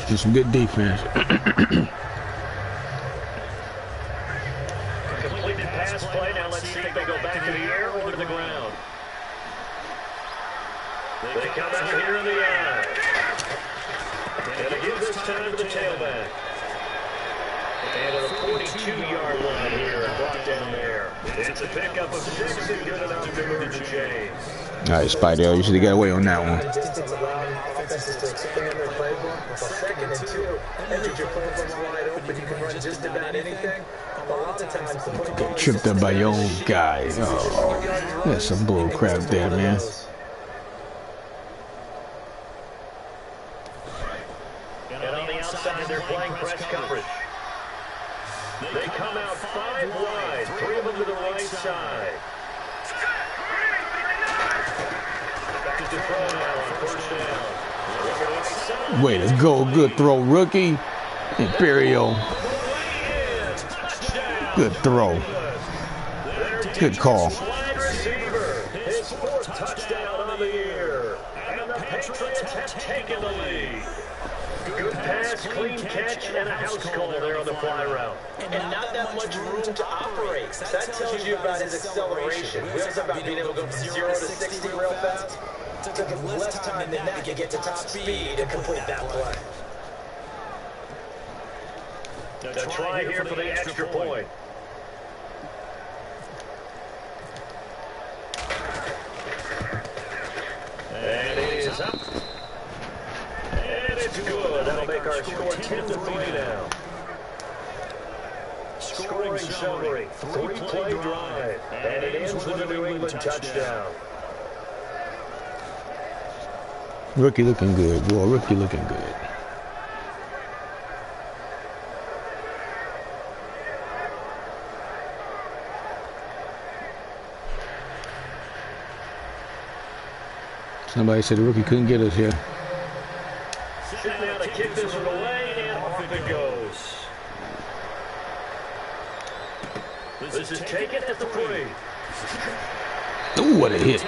Just some good defense. Completed pass play. Now let's see if they go back to the air or to the ground. They come out here in the eye. And they give this time to the tailback. And at a 42-yard line here, brought down there. It's a pickup of 6 and good enough to move the chains. All right, Spidey, you should have got away on that one. Distance allowing offenses to expand their playbook. Well, 2nd and 2, and your playbook's wide open. You can run just about anything. A lot of times, Get tripped up by your own guy. Oh, that's some bull crap there, man. And on the outside, they're playing press coverage. They come out 5 wide, 3 of them to the right side. Back to throw now on first down. Way to go. Good throw, rookie. Imperial. Good throw. Good call. Wide receiver. His 4th touchdown on the year. And the Patriots have taken the lead. Good pass, clean catch, and a house call there on the fly route. And not that much room to operate. That tells you about his acceleration. We also about being able to go from 0 to 60 real fast. It took him less time than that to get to top speed and complete that play. A try here for the extra point. And it is up. And it's good. That'll make our score 10-3 now. Scoring summary, 3-play drive. And it ends with a New England touchdown. Rookie looking good, boy. Rookie looking good. Somebody said the rookie couldn't get us here. Sitting now to kick this one away, and off it goes. This is taken at the 3. Ooh, what a hit.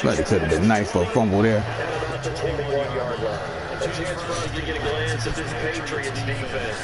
But it could have been nice for a fumble there. At about the 21-yard line. A chance for us to get a glance at this Patriots defense.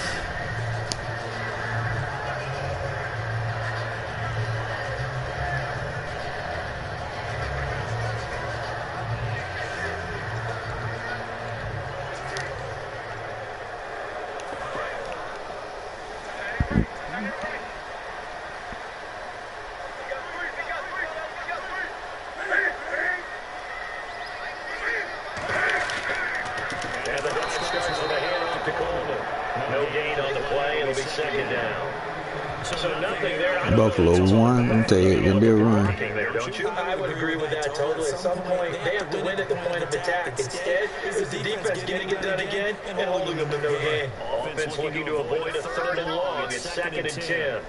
Buffalo won. I'm tell you, it'll be a run. I would agree with that totally. At some point, they have to win at the point of attack. Instead, it's the defense getting it done again and holding them to no gain. Offense looking to avoid a 3rd and long. It's 2nd and 10.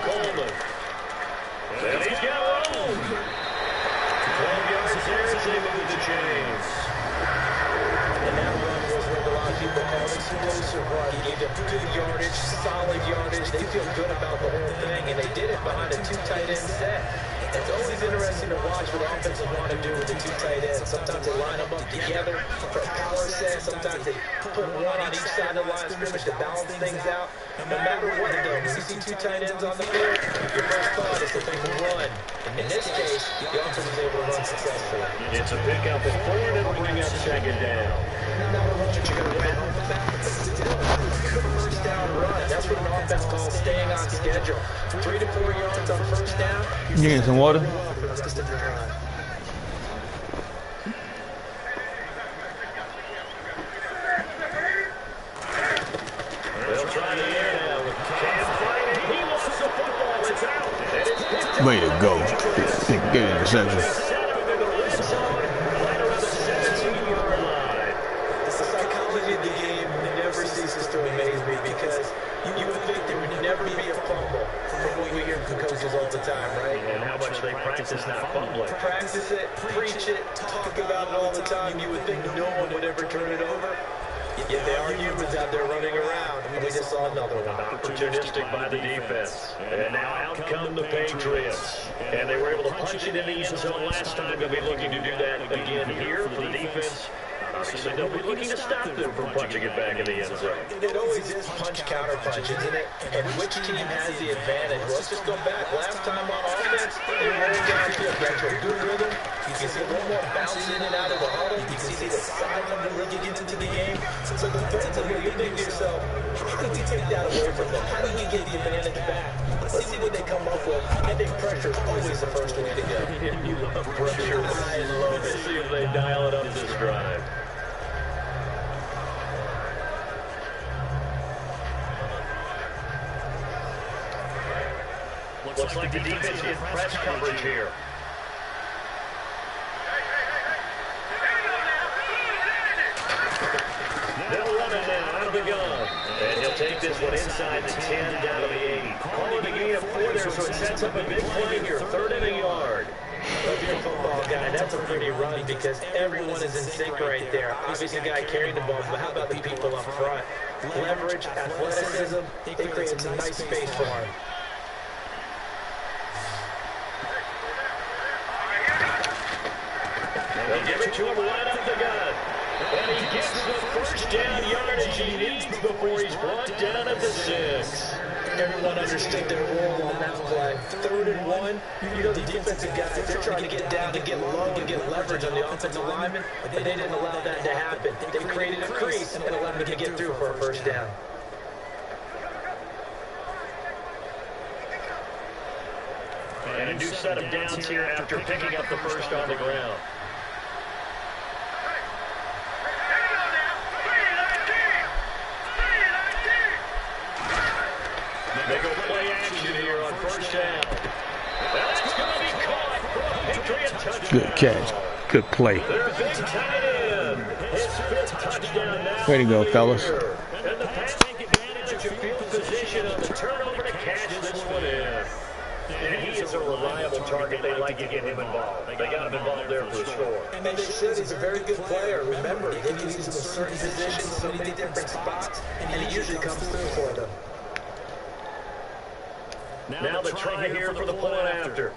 Coleman. And he's got room. 12 yards here as they move the chains. And that run was what a lot of people call an explosive run. He gave them good yardage, solid yardage. They feel good about the whole thing, and they did it behind a 2 tight end set. It's always interesting to watch what offenses want to do with the 2 tight ends. Sometimes they line them up together for a power set. Sometimes they put one on each side of the line of scrimmage to balance things out. No matter what, though, when you see 2 tight ends on the field, your first thought is that they can run. In this case, the offense was able to run successfully. It's a pickup at 4, and it'll bring up 2nd down. Not a run that you're going to win off the back, but still a good first down run. That's what an offense calls staying on schedule. 3 to 4 yards on first down. You getting some water? fastest in the line. They'll try the air now. Can't find it. He lost the football. It's out. And it's picked up. Way to go. Get an interception. Set up in the red zone, right around the 17-yard line. The psychology of the game never ceases to amaze me because you would think there would never be a fumble from what we hear from coaches all the time, right? And how much they practice not fumbling. Practice it, preach it, talk about it all the time. You would think no one would ever turn it over. Yet they are humans out there running around. We just saw another one. Opportunistic by the defense. And now out come the Patriots. And they were able to punch it in the end zone last time. They'll be looking to do that again here for the defense. Obviously, they'll be looking to stop them from punching it back in the end zone. It always is punch-counter-punch, isn't it? And which team has the advantage? Well, let's just go back. Last time on offense, they rolled downfield, got to a good rhythm. You can see one more bounce in and out of the huddle. You can see the sideline really get into the game. So defensively, you think to yourself, how do we take that away from them? How do we get the advantage back? Let's see what they come up with. I think pressure is always the first way to go. You love pressure. I love it. See if they dial it up this drive. Looks like the defense in press coverage here. They'll run it now out of the gun. And he'll take this one inside the 10 down to the 8. Calling the gain of 4 there, so it sets up a big play here. 3rd and a yard. Well, if you're a football guy, that's a pretty run because everyone is in sync right there. Obviously, the guy carrying the ball, but how about the people up front? Leverage, athleticism, they created some nice space for him. They'll give it to him right up the gut. And he gets the first down yardage he needs before he's brought down at the 6. Everyone understood their role on that play. 3rd and 1, you know the defensive guys, they're trying to get down, to get low, and get leverage on the offensive lineman, but they didn't allow that to happen. They created a crease and allowed them to get through for a first down. And a new set of downs here after picking up the first on the ground. They go play action here on first down. That's going to be caught for a Patriot touchdown. Good catch. Good play. Their big tight end. His 5th touchdown now. Way to go, fellas. And the Pats take advantage of field position on the turnover to catch this one in. And he is a reliable target. They like to get him involved. They got him involved there for a score. And they should. He's a very good player. Remember, they can use him in certain positions, so many different spots, and he usually comes through for them. Now the try here for the point after.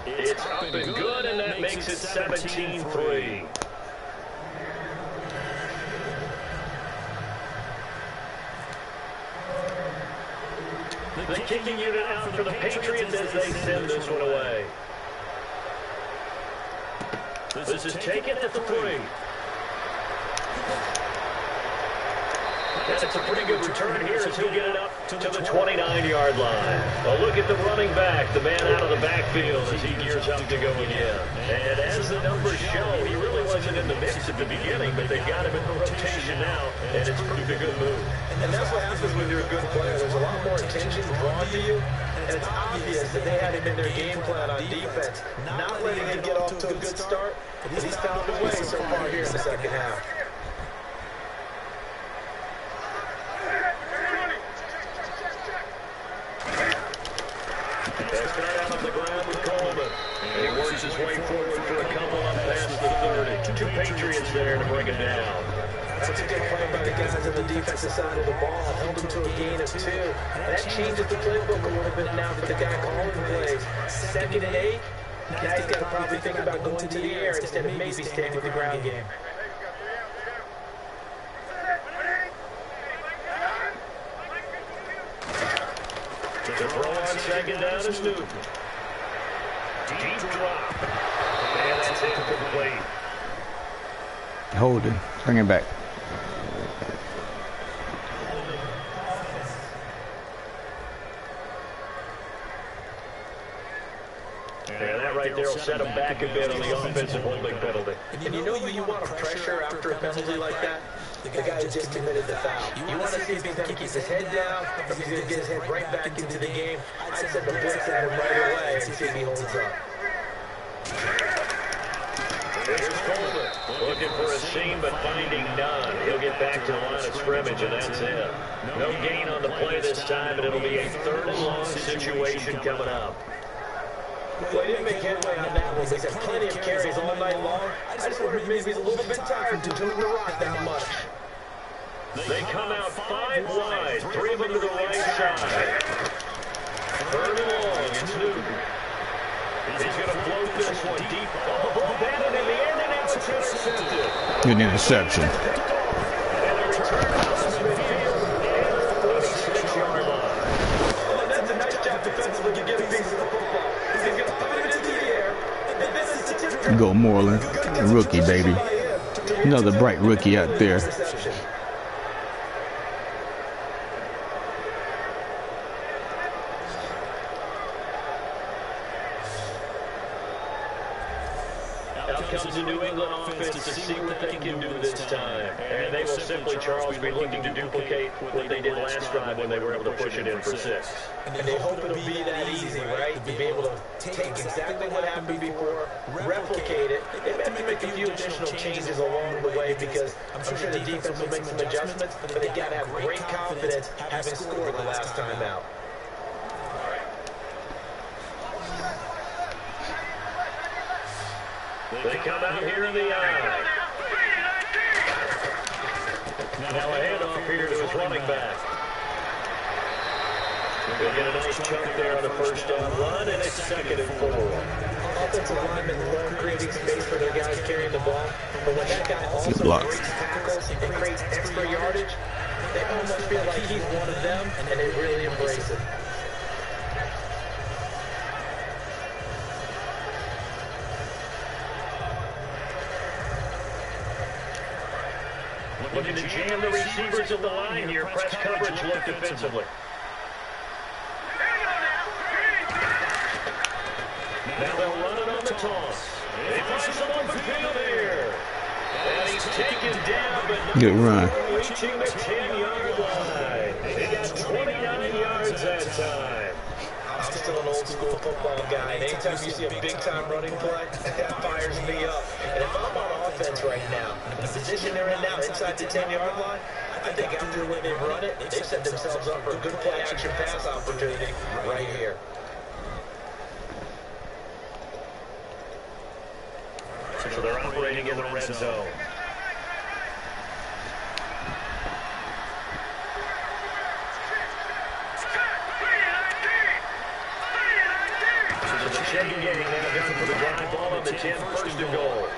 It's up and good, and that makes it 17-3. The kicking unit out for the Patriots as they send this one away. This is taken at the 3. That's a pretty good return here as he'll get it up to the 29-yard line. A look at the running back, the man out of the backfield as he gears up to go again. And as the numbers show, he really wasn't in the mix at the beginning, but they got him in the rotation now, and it's proved a good move. And that's what happens when you're a good player. There's a lot more attention drawn to you, and it's obvious that they had him in their game plan on defense, not letting him get off to a good start, because he's found a way so far here in the second half. They start out on the ground with Coleman. And he works his way forward for a couple up past the 30. 2 Patriots there to bring it down. That's a good play by the guys on the defensive side of the ball. Held him to a gain of 2. And that changes the playbook a little bit now for the guy calling plays. 2nd and 8. Now he's got to probably think about going to the air instead of maybe staying with the ground game. To throw on 2nd down is Newton. Deep drop. And that's incomplete. Hold it. Bring it back. right there will set them back a bit on the offensive holding penalty. And you know you want to pressure after a penalty like that? The guy who just committed the foul. You want to see if he's going to keep his head down, if he's going to get his head right back into the game. I'd send the blitz at him right away and see if he holds up. Here's Coleman, looking for a seam but finding none. He'll get back to the line of scrimmage, and that's it. No gain on the play this time, and it'll be a 3rd and long situation coming up. Well, he didn't make headway on that one. He's had plenty of carries all night long. I just wondered if maybe he's a little bit tired to move the rock that much. They come out 5 wide, 3 of them to the right side. 3rd and long, it's Newton. He's going to float this one deep. Oh, the ball batted in the end, and it's intercepted. Good interception. And a return across midfield and the 46-yard line. Oh, that's a nice job defensively to get a piece of the football. He's going to put it into the air, and this is the tip. Go Moreland, a rookie, baby. Another bright rookie out there. Out comes the New England offense to see what they can do this time. And they will simply, Charles, be looking to duplicate what they did last time when they were able to push it in for 6. And they hope it'll be that easy, right? To be able to take exactly what happened before, replicate it. They have to make a few additional changes along the way because I'm sure the defense will make some adjustments, but they got to have great confidence having scored the last time out. They come out here in the eye. Now a handoff here to his running back. They'll get a nice chunk there on the first down run, and it's 2nd and 4. Offensive linemen love creating space for their guys carrying the ball, but when that guy also breaks tackles and creates extra yardage, they almost feel like he's one of them, and they really embrace it. Looking to jam the receivers of the line here. Press coverage look defensively. Now they'll run it on the toss. They find some open field here. And he's taken down, but Good run. reaching the 10-yard line. He got 29 yards that time. I'm still an old-school football guy, and anytime you see a big-time running play, that fires me up. And if I'm on offense right now, the position they're in now, inside the 10-yard line, I think after when they've run it, they've set themselves up for a good play-action pass opportunity right here. So they're operating in the red zone. Checking game now down for the drive ball on the 10, 1st and goal.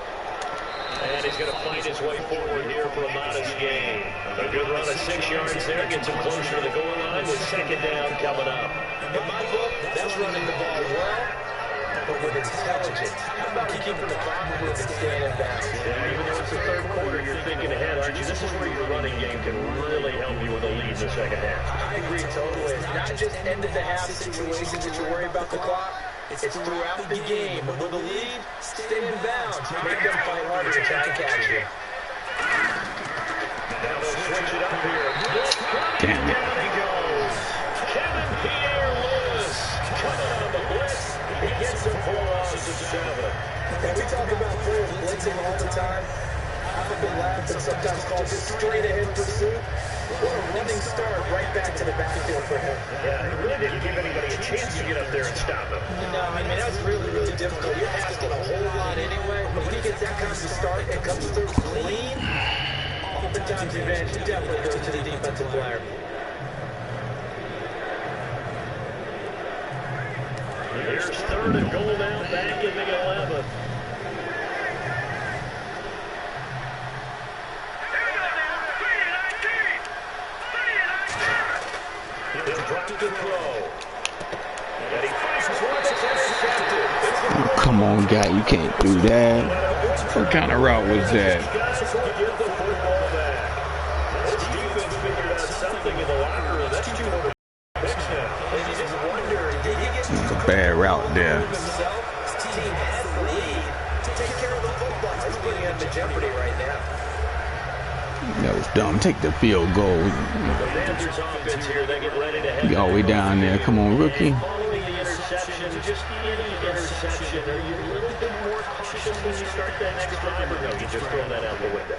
And he's going to find his way forward here for a modest gain. A good run of 6 yards there, gets him closer to the goal line with 2nd down coming up. In my book, that's running the ball well, but with intelligence. How about keeping the clock moving and staying in bounds? Yeah, even though it's the 3rd quarter, you're thinking ahead, aren't you? This is where your running game can really help you with a lead in the 2nd half. I agree totally. It's not just end-of-the-half situations that you worry about the clock. It's throughout the game. But with a lead, stay in bounds. Make them fight harder to try to catch you. Now they'll switch it up here. Damn it. Down he goes. Kevin Pierre-Louis coming on the blitz. He gets him 4 loss of 7. And we talk about players blitzing all the time. I've been laughing sometimes called just straight-ahead pursuit. What a running start right back to the backfield for him. Yeah, he really didn't give anybody a chance to get up there and stop him. No, I mean, that's really, really difficult. You're asking a whole lot anyway, but when he gets that kind of start and comes through clean, oftentimes the advantage definitely goes to the defensive player. Here's 3rd and goal now, back in the 11. He'll drop to throw. And he fires one that's intercepted. Oh, come on, guy. You can't do that. What kind of route was that? Give the football back. This defense figured out something in the locker room. That's 200 picks now. And you just wonder, did he get It was a bad route there. himself? His team That was dumb. Take the field goal. The Panthers offense here, they get ready to head Be all the way down there. Come on, rookie. following the interception, just any interception, are you a little bit more cautious when you start that next drive, or no, you just throw that out the window?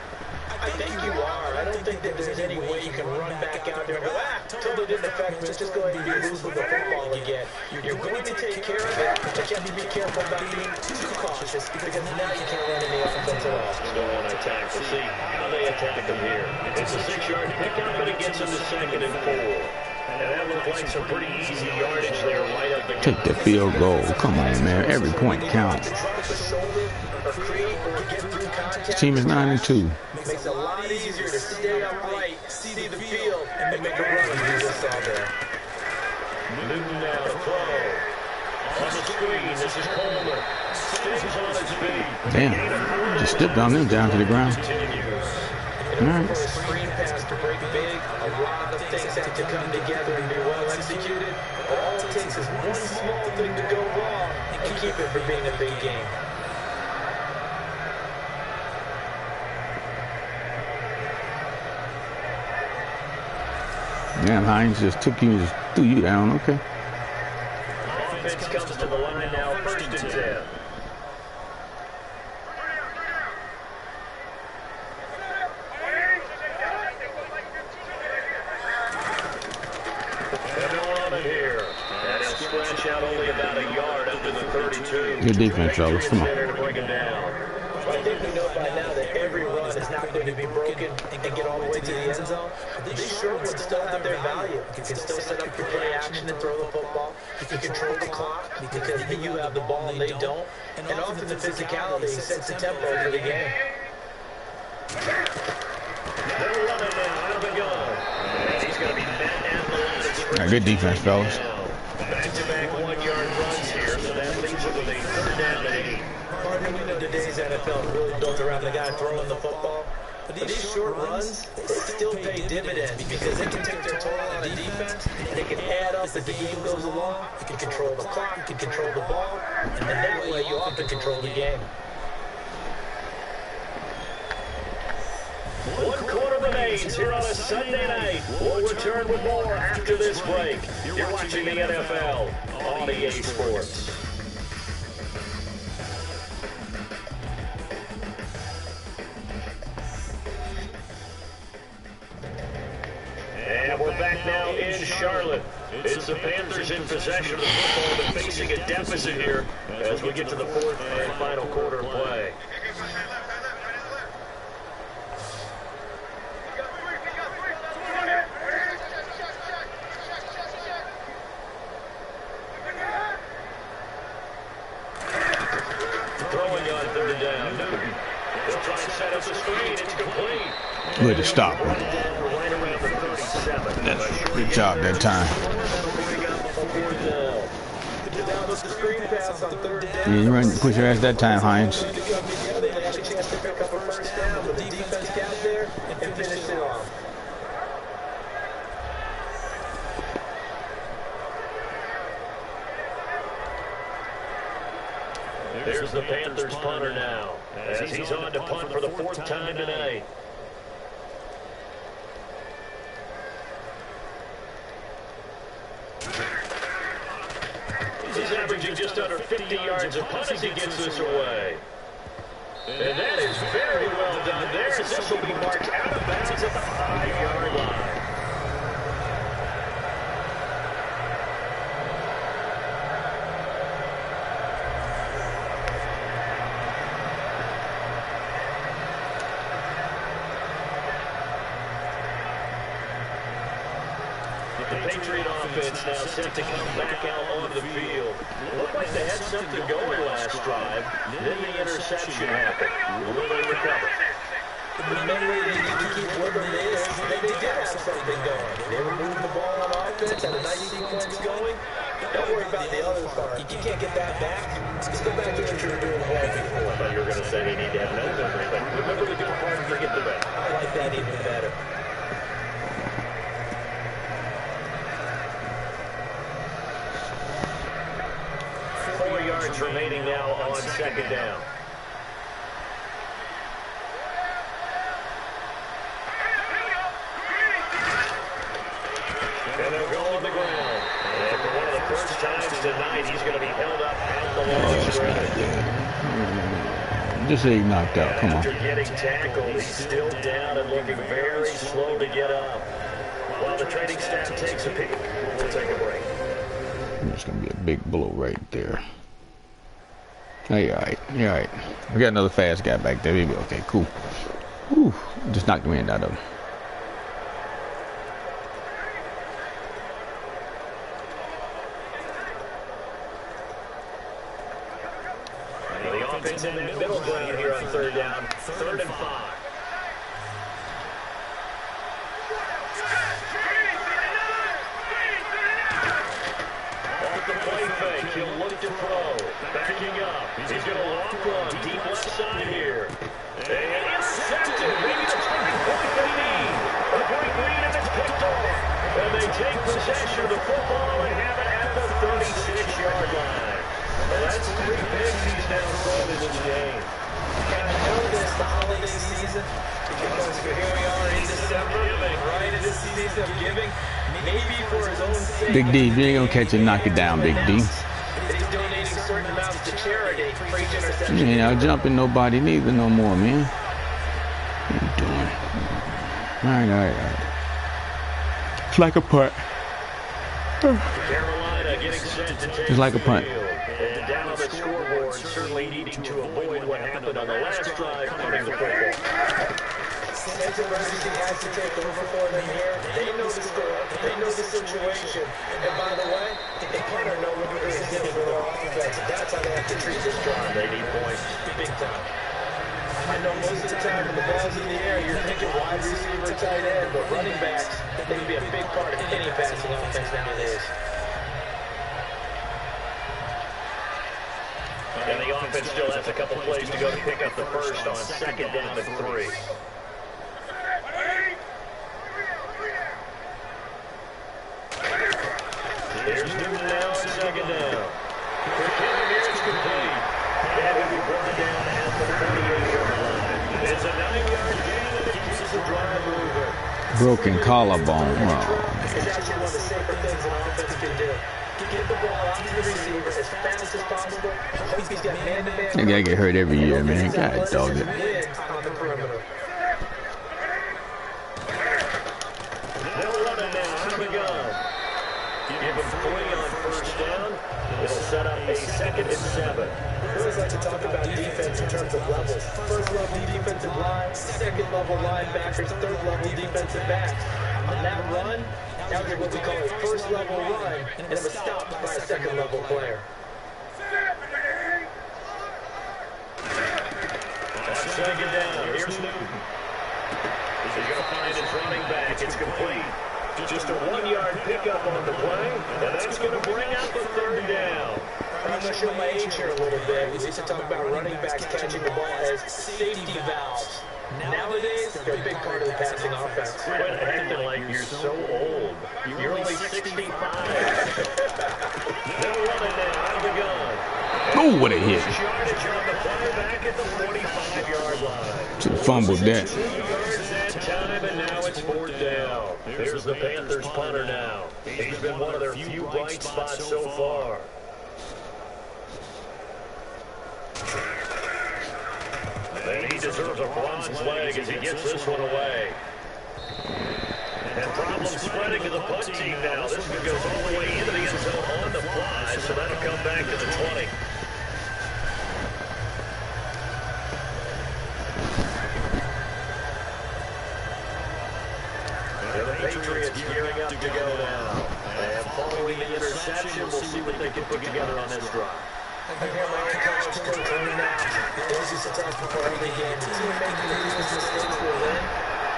I think you are. I don't think that there's any way you can run back out there and go, totally didn't affect me. Let's just go ahead and be loose with the football again. You're going to take care of it, but you have to be careful about being too cautious because now you can't run any offense at all. Go on attack. We'll see how they attack them here. It's a 6-yard pickup, but it gets them to 2nd and 4. And that looked like some pretty easy yardage there right up against. Take the field goal. Come on, man. Every point counts. This team is 9-2. Makes it a lot easier to stay upright, see the field, and make a run and do this all there. Newton now to throw. On the screen, this is Coleman. Stays on his feet. Damn. Just stepped on them down to the ground. All right. Screen pass to break big. A lot of things have to come together and be well executed. But all it takes is one small thing to go wrong and keep it from being a big game. Damn, Hines just took you, just threw you down. Okay. Offense comes to the line now, 1st and 10. Here. That'll stretch out only about a yard up to the 32. Good defense, fellas. Come on. To bring him down. I think we know by now that every run is not going to be broken and get all the way to the end zone. These short ones still have their value. You can still set up your play action and throw the football. You can control the clock because you have the ball and they don't. And often the physicality sets the tempo for the game. They're running now out of the gun. And he's going to be met at the line. Good defense, fellas. Back-to-back 1-yard runs here, so that leaves it with a 3rd down and 8. Today's NFL is really built around the guy throwing the football. But these short runs, they still pay dividends because they can take their toll on a defense and they can add up as the game goes along. You can control the clock, you can control the ball, and then that way you often control the game. 1/4 remains here on a Sunday night. We'll return with more after this break. You're watching the NFL on EA Sports. And we're back now in Charlotte. It's the Panthers in possession of the football, but facing a deficit here as we get to the 4th and final quarter of play. Throwing on 3rd down. Newton. They'll try to set up the screen. It's complete. Way to stop him. Right around the 37. That's good job that time. Yeah, you run, push your ass that time, Hines. There's the Panthers punter now, as he's on to punt for the 4th time tonight. He's averaging just under 50 yards a punt as he gets this away. And that is very well done there. This will be marked out of bounds at the 5-yard line. The Patriot offense now set to come back out onto the field. Looked like they had something going last drive. Then the interception happened. Will they recover? The main way they need to keep working is they did have something going. They were moving the ball on offense, had a nice sequence going. Don't worry about the other part. You can't get that back. Just go back to what you were doing well before. I thought you were going to say they need to have no memory, but remember the good part and forget the bad. I like that even better. Remaining now on 2nd down. And they'll go on the ground. And for one of the first times tonight, he's going to be held up at the line of scrimmage. Just say he knocked out. Come on. After getting tackled, he's still down and looking very slow to get up. While the training staff takes a peek, we'll take a break. It's going to be a big blow right there. Hey, all right. You're all right. We got another fast guy back there. There you go. Okay, cool. Whew. Just knocked the wind out of him. The offense in that middle ground here on third down. 3rd and 5. He'll look to throw. Backing up. He's going to lock one. Deep left side here. And intercepted. Maybe the turning point they need. A great lead and it's picked off. And they take possession of the football and have it at the 36-yard line. Well, that's 3 picks he's now thrown in this game. And I know this the holiday season because here we are in December, right in this season of giving. Maybe for his own sake. Big D, you ain't going to catch it, knock it down, Big D. He's donating certain amounts to charity for each interception. You ain't out jumping nobody neither no more, man. What are you doing? All right. It's like a punt. Carolina getting set to take It's like a punt. And down on the scoreboard, certainly needing to avoid what happened on the last drive punting the football. Since emergency has to take over for them here, they know the score, they know the situation. And by the way, the punter knows what it is to do for their offense. That's how they have to treat this drive. They need points. Big time. I know most of the time when the ball's in the air, you're thinking wide receiver, tight end, but running backs, they can be a big part of any passing offense nowadays. And the offense still has a couple plays to go to pick up the first on 2nd down and 3. Here's Newton now on 2nd down. Quick hit, it's complete. And will be brought down at the 48-yard line. It's a 9-yard gain and it keeps the drive moving. Broken collarbone. Oh, It's actually one of the safer things an offense can do. Get the ball out to the receiver as fast as possible. Hope he's got man-to-man. that guy get hurt every year, man. God dog it. On the perimeter. They'll run it now out of the gun. Give him 3 on 1st down. It'll set up a 2nd and 7. We always like to talk about defense in terms of levels. 1st level defensive line, 2nd level linebackers, 3rd level defensive backs. On that run, that was what we call a 1st level run, and it was stopped by a 2nd level player. On 2nd down, here's Newton. He's going to find his running back. It's complete. Just a 1-yard pickup on the play, and that's going to bring out the 3rd down. I'm going to show my age here a little bit. We used to talk about running backs catching the ball as safety valves. Nowadays, they're a big part of the passing offense. Quit acting like you're so old. You're only 65. They'll run it now out of the gun. Oh, what a hit. Yardage on the play back at the 45-yard line. Should have fumbled that. 2 yards that time, and now it's 4th down. There's the Panthers punter now. He's been one of their few bright spots so far. And he deserves a bronze leg as he gets this one away. And problems spreading to the punt team now. This one goes all the way into the end zone on the fly, so that'll come back to the 20. And the Patriots gearing up to go now. And following the interception, we'll see what they can put together on this drive. I hear my coach running out. This is a tough before every game. The team making the biggest mistakes will win.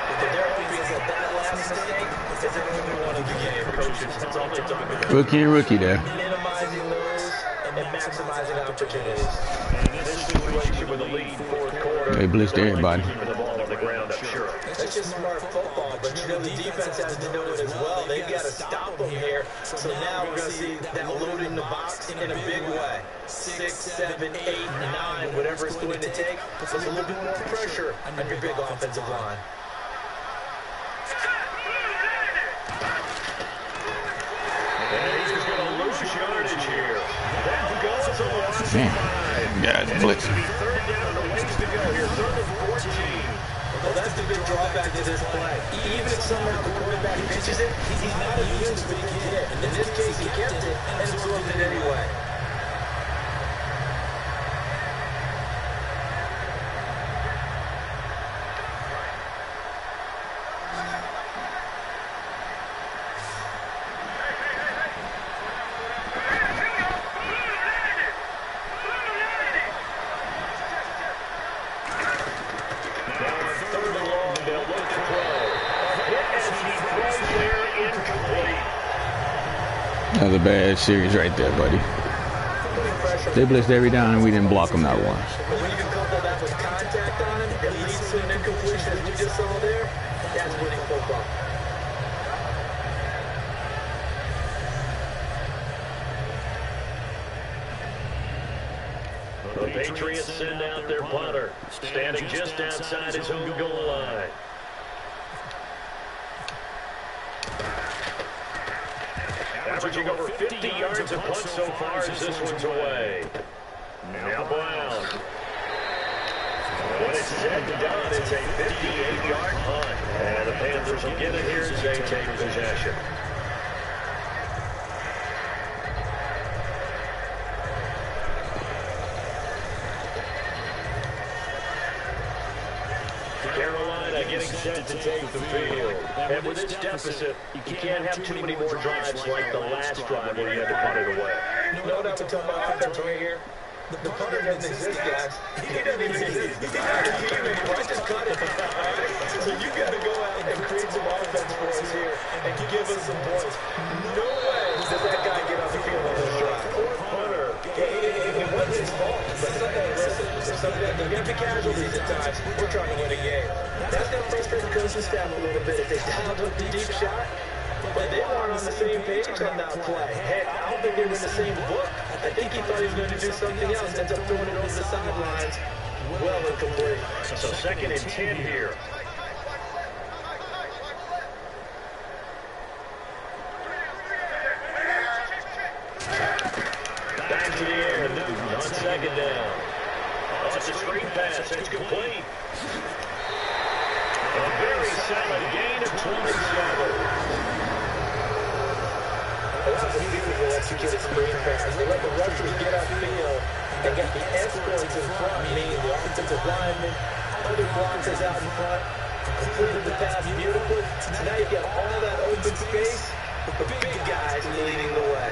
But their hope is that last mistake is everything we want in the game. Coaches, that's all they're talking about. Rookie and rookie there. Minimizing those and maximizing opportunities. And in this situation with a lead 4th quarter, They blitzed everybody. keeping the ball on the ground, I'm sure. That's just smart football, but you know the defense has to know it as well. They've got to stop them here. So now we're going to see that load in the box in a big way. 6, 7, 8, 9, whatever it's going to take. Puts a little bit more pressure on your big offensive line. Man, guys, blitz. Third down and a ways to go here. Third and 14. Well, that's the big drawback to this play. Even if somehow the quarterback pitches it, he's not immune to being hit. In this case, he kept it and absorbed it anyway. Another bad series right there, buddy. They blitzed every down and we didn't block them not once. But when you can couple that with contact on him, it leads to an incompletion as we just saw there. That's winning football. The Patriots send out their punter, standing just outside his own goal line. Averaging over 50 yards a punt so far as this one's away. Now Brown. When it's said and done, it's a 58-yard punt. And the Panthers will get it here as they take possession. Carolina getting set to take the field. And with its deficit, you can't have too many more drives like the last drive where you had to punt it away. No doubt we're talking about offense right here. The punter doesn't exist, guys. He doesn't even exist. He's not a team anymore. I just cut it. So you got to go out and create some offense for us here and give us some points. No way does that guy get off the field on this drive. Poor punter. It wasn't his fault. But listen, there's going to be casualties at times. We're trying to win a game. That's going to frustrate the coaching staff a little bit if they dialed up the deep shot. But they weren't on the same page on that play. Heck, I don't think they were in the same book. I think he thought he was going to do something else. Ends up throwing it over the sidelines. Well incomplete. So 2nd and 10 here. Back to the air. Newton on 2nd down. Oh, it's a screen pass. It's complete. A very solid gain of 27. That's a beautiful executed screen pass. They let the rushers get upfield and got the escorts in front, meaning the offensive linemen, other blockers out in front, completed the pass beautifully. So now you've got all that open space with the big guys leading the way.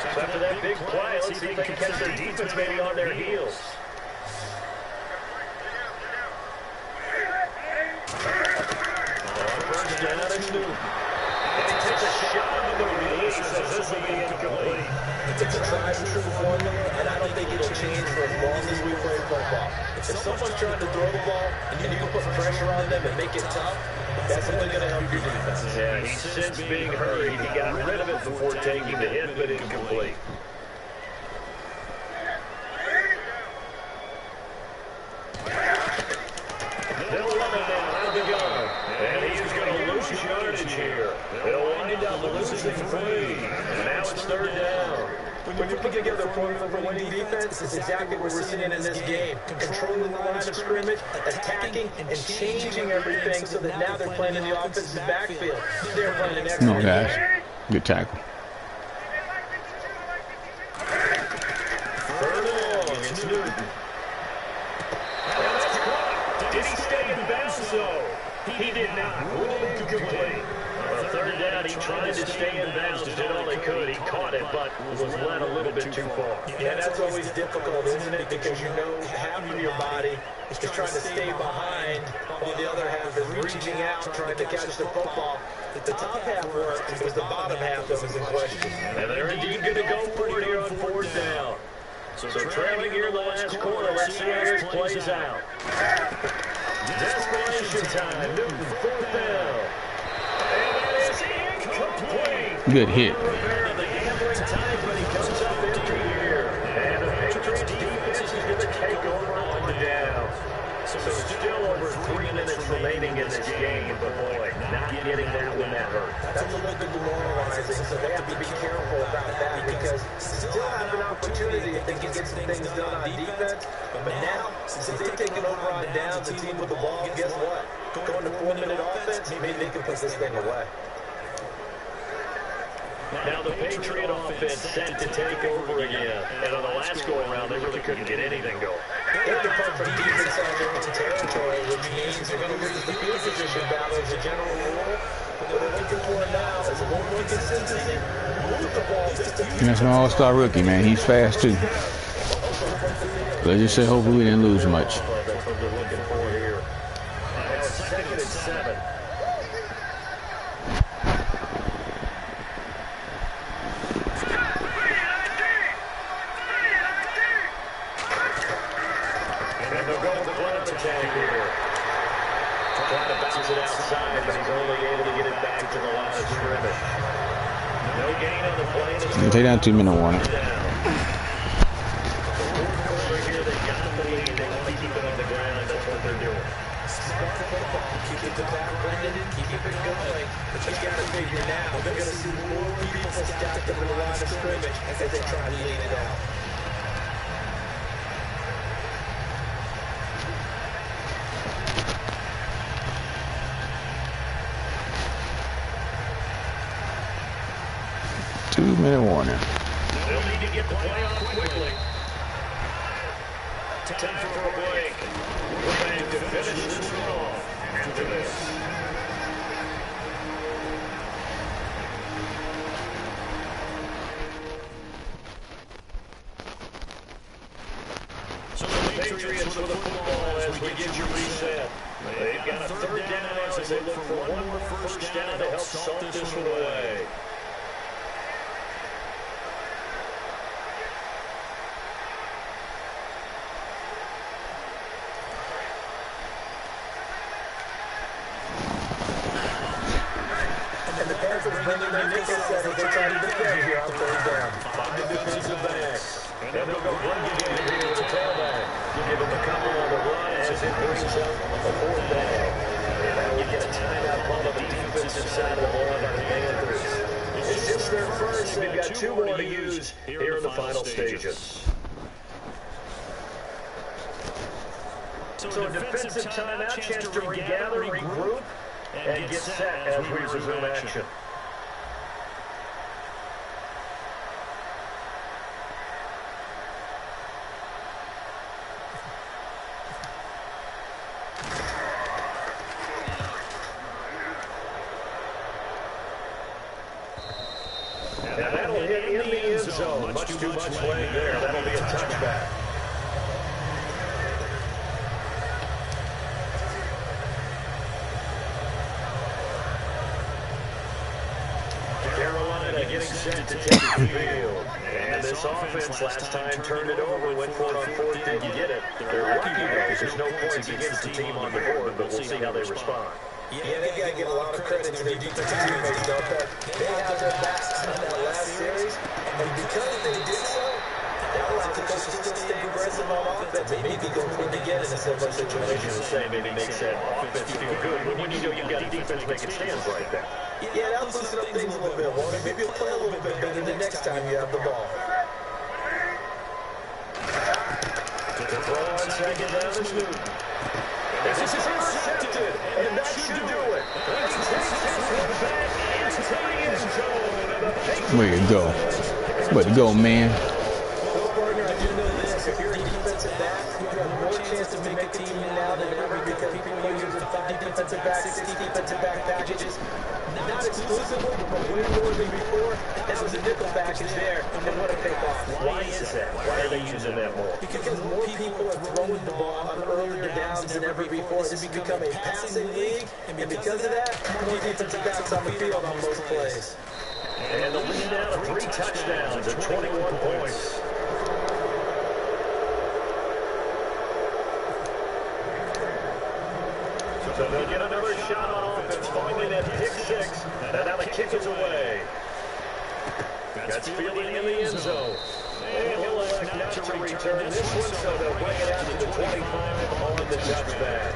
So after that big play, let's see if they can catch their defense maybe on their heels. First down, it's Newton. And he takes a shot on the release as this will be incomplete. It's a tried and true formula, and I don't think it'll change for as long as we play football. If someone's trying to throw the ball and you can put pressure on them and make it tough, that's only going to help your defense. Yeah, he sensed being hurried. He got rid of it before taking the hit, but incomplete. They'll run it now out of the gun. And he is going to lose yardage here. They'll wind up losing 3. And now it's 3rd down. When you put together a formula for winning defense, it's exactly what we're seeing in this game. Controlling the line of scrimmage, attacking, and changing everything so that now they're playing in the offensive backfield. They're playing an excellent No, guys. Good tackle. 3rd and long, it's Newton. Did he stay in bounds, though? He did not. Ruled incomplete. On 3rd down, he tried to stay in bounds, did all he could. He caught it, but was led a little bit too far. Yeah, that's always difficult, isn't it? Because you know half of your body is just trying to stay behind, while the other half is reaching out, trying to catch the football. The top half worked, it was the bottom half that was in question. And they're indeed going to go for it here on 4th down. So trailing here in the last quarter, let's see how this plays out. Desperation time, Newton, 4th down. And that is incomplete. Good hit. The gambling times when he comes up empty here. And the Patriots defense is going to take over on the down. So still over 3 minutes remaining in this game, but boy, not getting that when that hurt. That's a little bit demoralizing, so they have to be careful about that because still have an opportunity if they can get some things done on defense. But now, since they've taken over on downs, the team with the ball, guess what? Going to 4-minute offense, maybe they can put this thing away. Now the Patriot offense set to take over again. And on the last go-around, they really couldn't get anything going. They're the perfect defense on their own territory, which means they're going to lose the field position battle as a general rule. What they're looking for now is a little more consistency. Move the ball just a few That's my all-star rookie, man. He's fast, too. Let's just say hopefully we didn't lose much. That's what they're looking for here. Second and 7. Trying to bounce it outside, but he's only able to get it back to the line of scrimmage. No gain on the play. Take down 2-minute warning. Over here, they got the lead. They want to keep it on the ground. That's what they're doing. keep it to back, Brendan, keep it going. But you got to figure now, they're going to see more people stacked up in the line of scrimmage as they try to lead it out. Two-minute warning. They'll need to get the play off quickly. Time for a break. We're ready to finish this off after this. So the Patriots with the football as we get you reset. They've got a third down as they look for one more first down to help salt this one away. Brendan, their nickel set as they try to defend here on third down. 5 defensive backs. And they'll go run game here with the tailback. Give them a couple on the run as it brings up a fourth down. And now we get a timeout call on the defensive side of the ball by the Panthers. It's just their first. They've got 2 more to use here in the final stages. So a defensive timeout, chance to regather, regroup, and get set as we resume action. Now that'll hit in the end zone. Much too much leg there. That'll be a touchback. Carolina getting set to take the field. And this offense last time turned it over, went for it on fourth, didn't get it. They're lucky though. There's no points against the team on the board, but we'll see how they respond. Yeah, they got to give a lot of credit to their defensive teammates, don't they? They had their backs in that last series, and because they did so, that allowed the coaches to still stay aggressive on offense and maybe go for it again in a similar situation. The same maybe makes that offense feel good when you know you've got a defense making stands like that. Yeah, that'll loosen up things a little bit, won't it? Maybe you'll play a little bit better the next time you have the ball. The throw on second down is Newton. This is intercepted, and that should do it. He takes his foot back into the end zone. Way to go. Way to go, man. Well, partner, I do know this. If you're a defensive back, you have more chance to make a team now than ever because people are using 5 defensive backs, 6 defensive back packages. Not exclusively, but way more than before. That was a nickel package there, and what a takeoff. Why is that? Why are they using that more? Because more people are throwing the ball on earlier downs than ever before. This has become a passing league, and because of that, more defensive backs on the field on most plays. And the lead now to 3 touchdowns at 21 points. So they'll get another shot on offense, following that pick 6. And now the kick is away. That's fielding in the end zone. And he'll elect not to return this one, so they'll bring it out to the 25 on the touchback.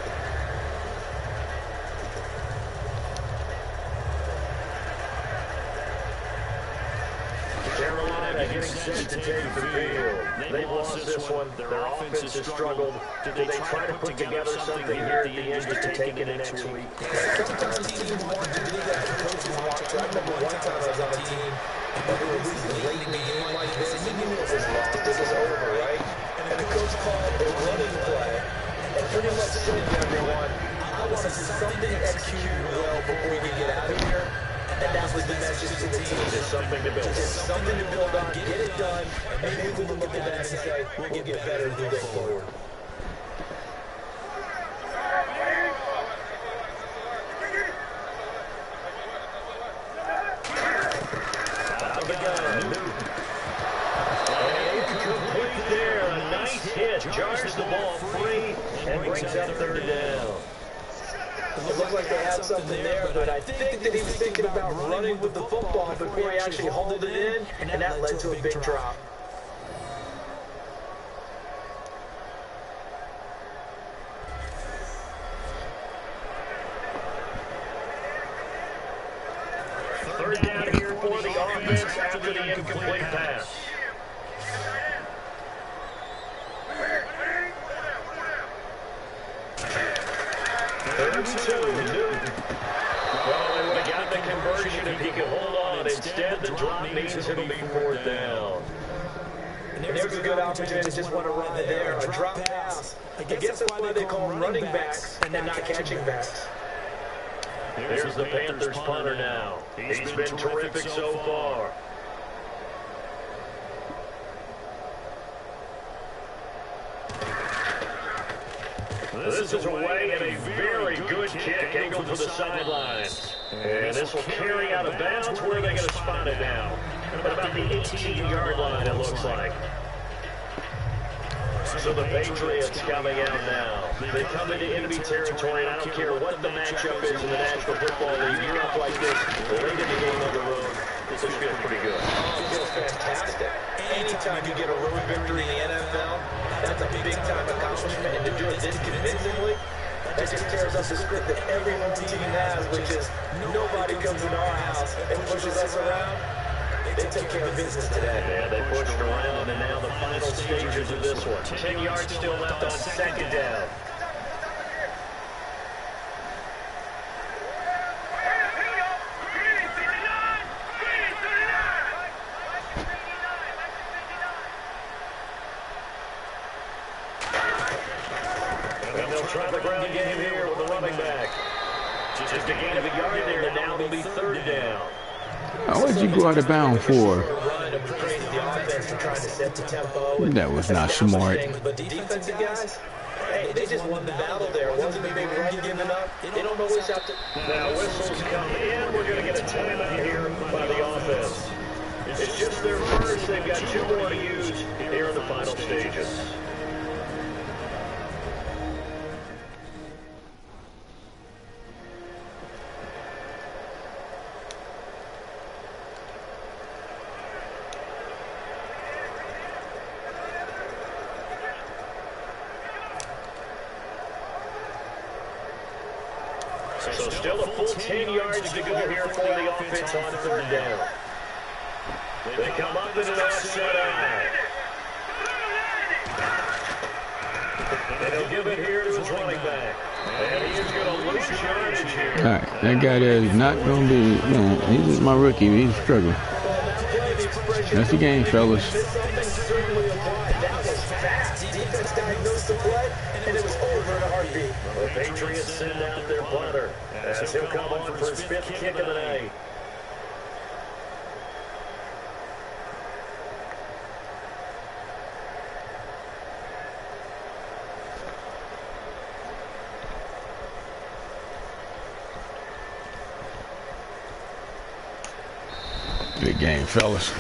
getting set to take the field. They've lost this one. Their offense has struggled. Do they try to put together something here at the end just to take it next week? Sometimes teams want to do that. Coaches want to. I remember one time I was on a team and we were losing late in the game like this, and you knew it was lost. This is over, right? And the coach called a running play and pretty much said to everyone, I want to see something executed well before we get out of here. And that was the message to the team. There's something to build on. There's something to build on. Get it done. And maybe we can look at that and say, we'll get better as we go forward. Out the gun. Incomplete there. A nice hit. Jars the ball free and brings up third down. It looked like they had something there, but I think that he was thinking about running with the football before he actually hauled it in, and that led to a big drop. Third down here for the offense after the incomplete pass. Third and 2. Well, they got the conversion if he can hold on. Instead, the drop means it'll be fourth down. And there's a good opportunity to just want to run there. A drop pass. I guess that's why they call them running backs and not catching backs. There's the Panthers punter now. He's been terrific so far. This is away and a very good kick angled to the sidelines. And this will carry out of bounds. Where are they going to spot it now? About the 18-yard line, it looks like. So the Patriots coming out now. They come into enemy territory, and I don't care what the matchup is in the National Football League. You're up like this late in the game on the road. This feels pretty good. It feels fantastic. Anytime you get a road victory in the NFL, that's a big-time accomplishment. And to do it this convincingly, that just tears up the script that every home team has, which is nobody comes in our house and pushes us around. They took care of business today. Yeah, they pushed around, and now the final stages of this one. 10 yards still left on second down. And they'll try the ground game here with the running back. Just a gain of a yard there, and now it'll be third down. What did you go out of bounds for? That was not smart. But defensive guys, hey, they just won the battle there. It wasn't a big run giving up. They don't always have to. Now whistles come in. We're going to get a timeout here by the offense. It's just their first. They've got 2 more to use here in the final stages. So still a full 10 yards to go here for the offense on third down. They come up in an offset eye. And he'll give it here to his running back. And he is going to lose yardage here. All right, that guy there is not going to be, you know, he's my rookie. He's struggling. That's the game, fellas. Something certainly applied. That was fast. Defense diagnosed the play, and it was over in a heartbeat. The Patriots send out their punter as he'll come on for his 5th kick of the night. Big game, fellas.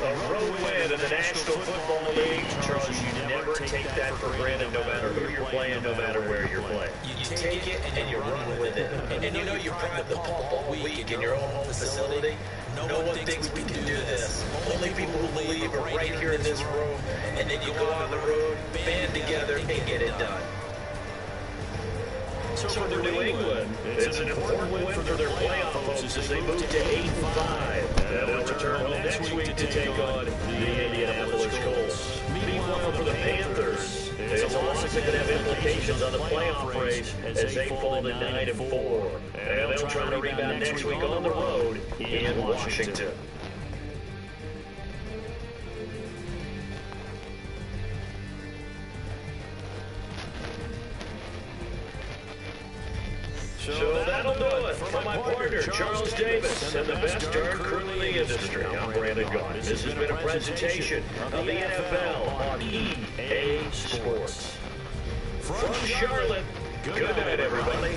A road win in the National Football League. Charles, you never take that for granted, no matter who you're playing, no matter where you're playing. You take it and you run with it. And you know you pride the pump all week in your own home facility. No one thinks we can do this. Only people who believe are right here in this room. And then you go on the road, band together, and get it done. So for New England, it's an important win for their playoff hopes as they move to 8-5. And they'll return home next week to take on the Indianapolis Colts. Meanwhile, for the Panthers, it's a loss that could have implications on the playoff race as they fall to 9-4. And they'll try to rebound next week on the road in Washington. So that'll do it for my partner, Charles Davis, and the best darn crew in the industry. I'm Brandon Gaunt. This has been a presentation of the NFL on EA Sports. From Charlotte, good night, everybody.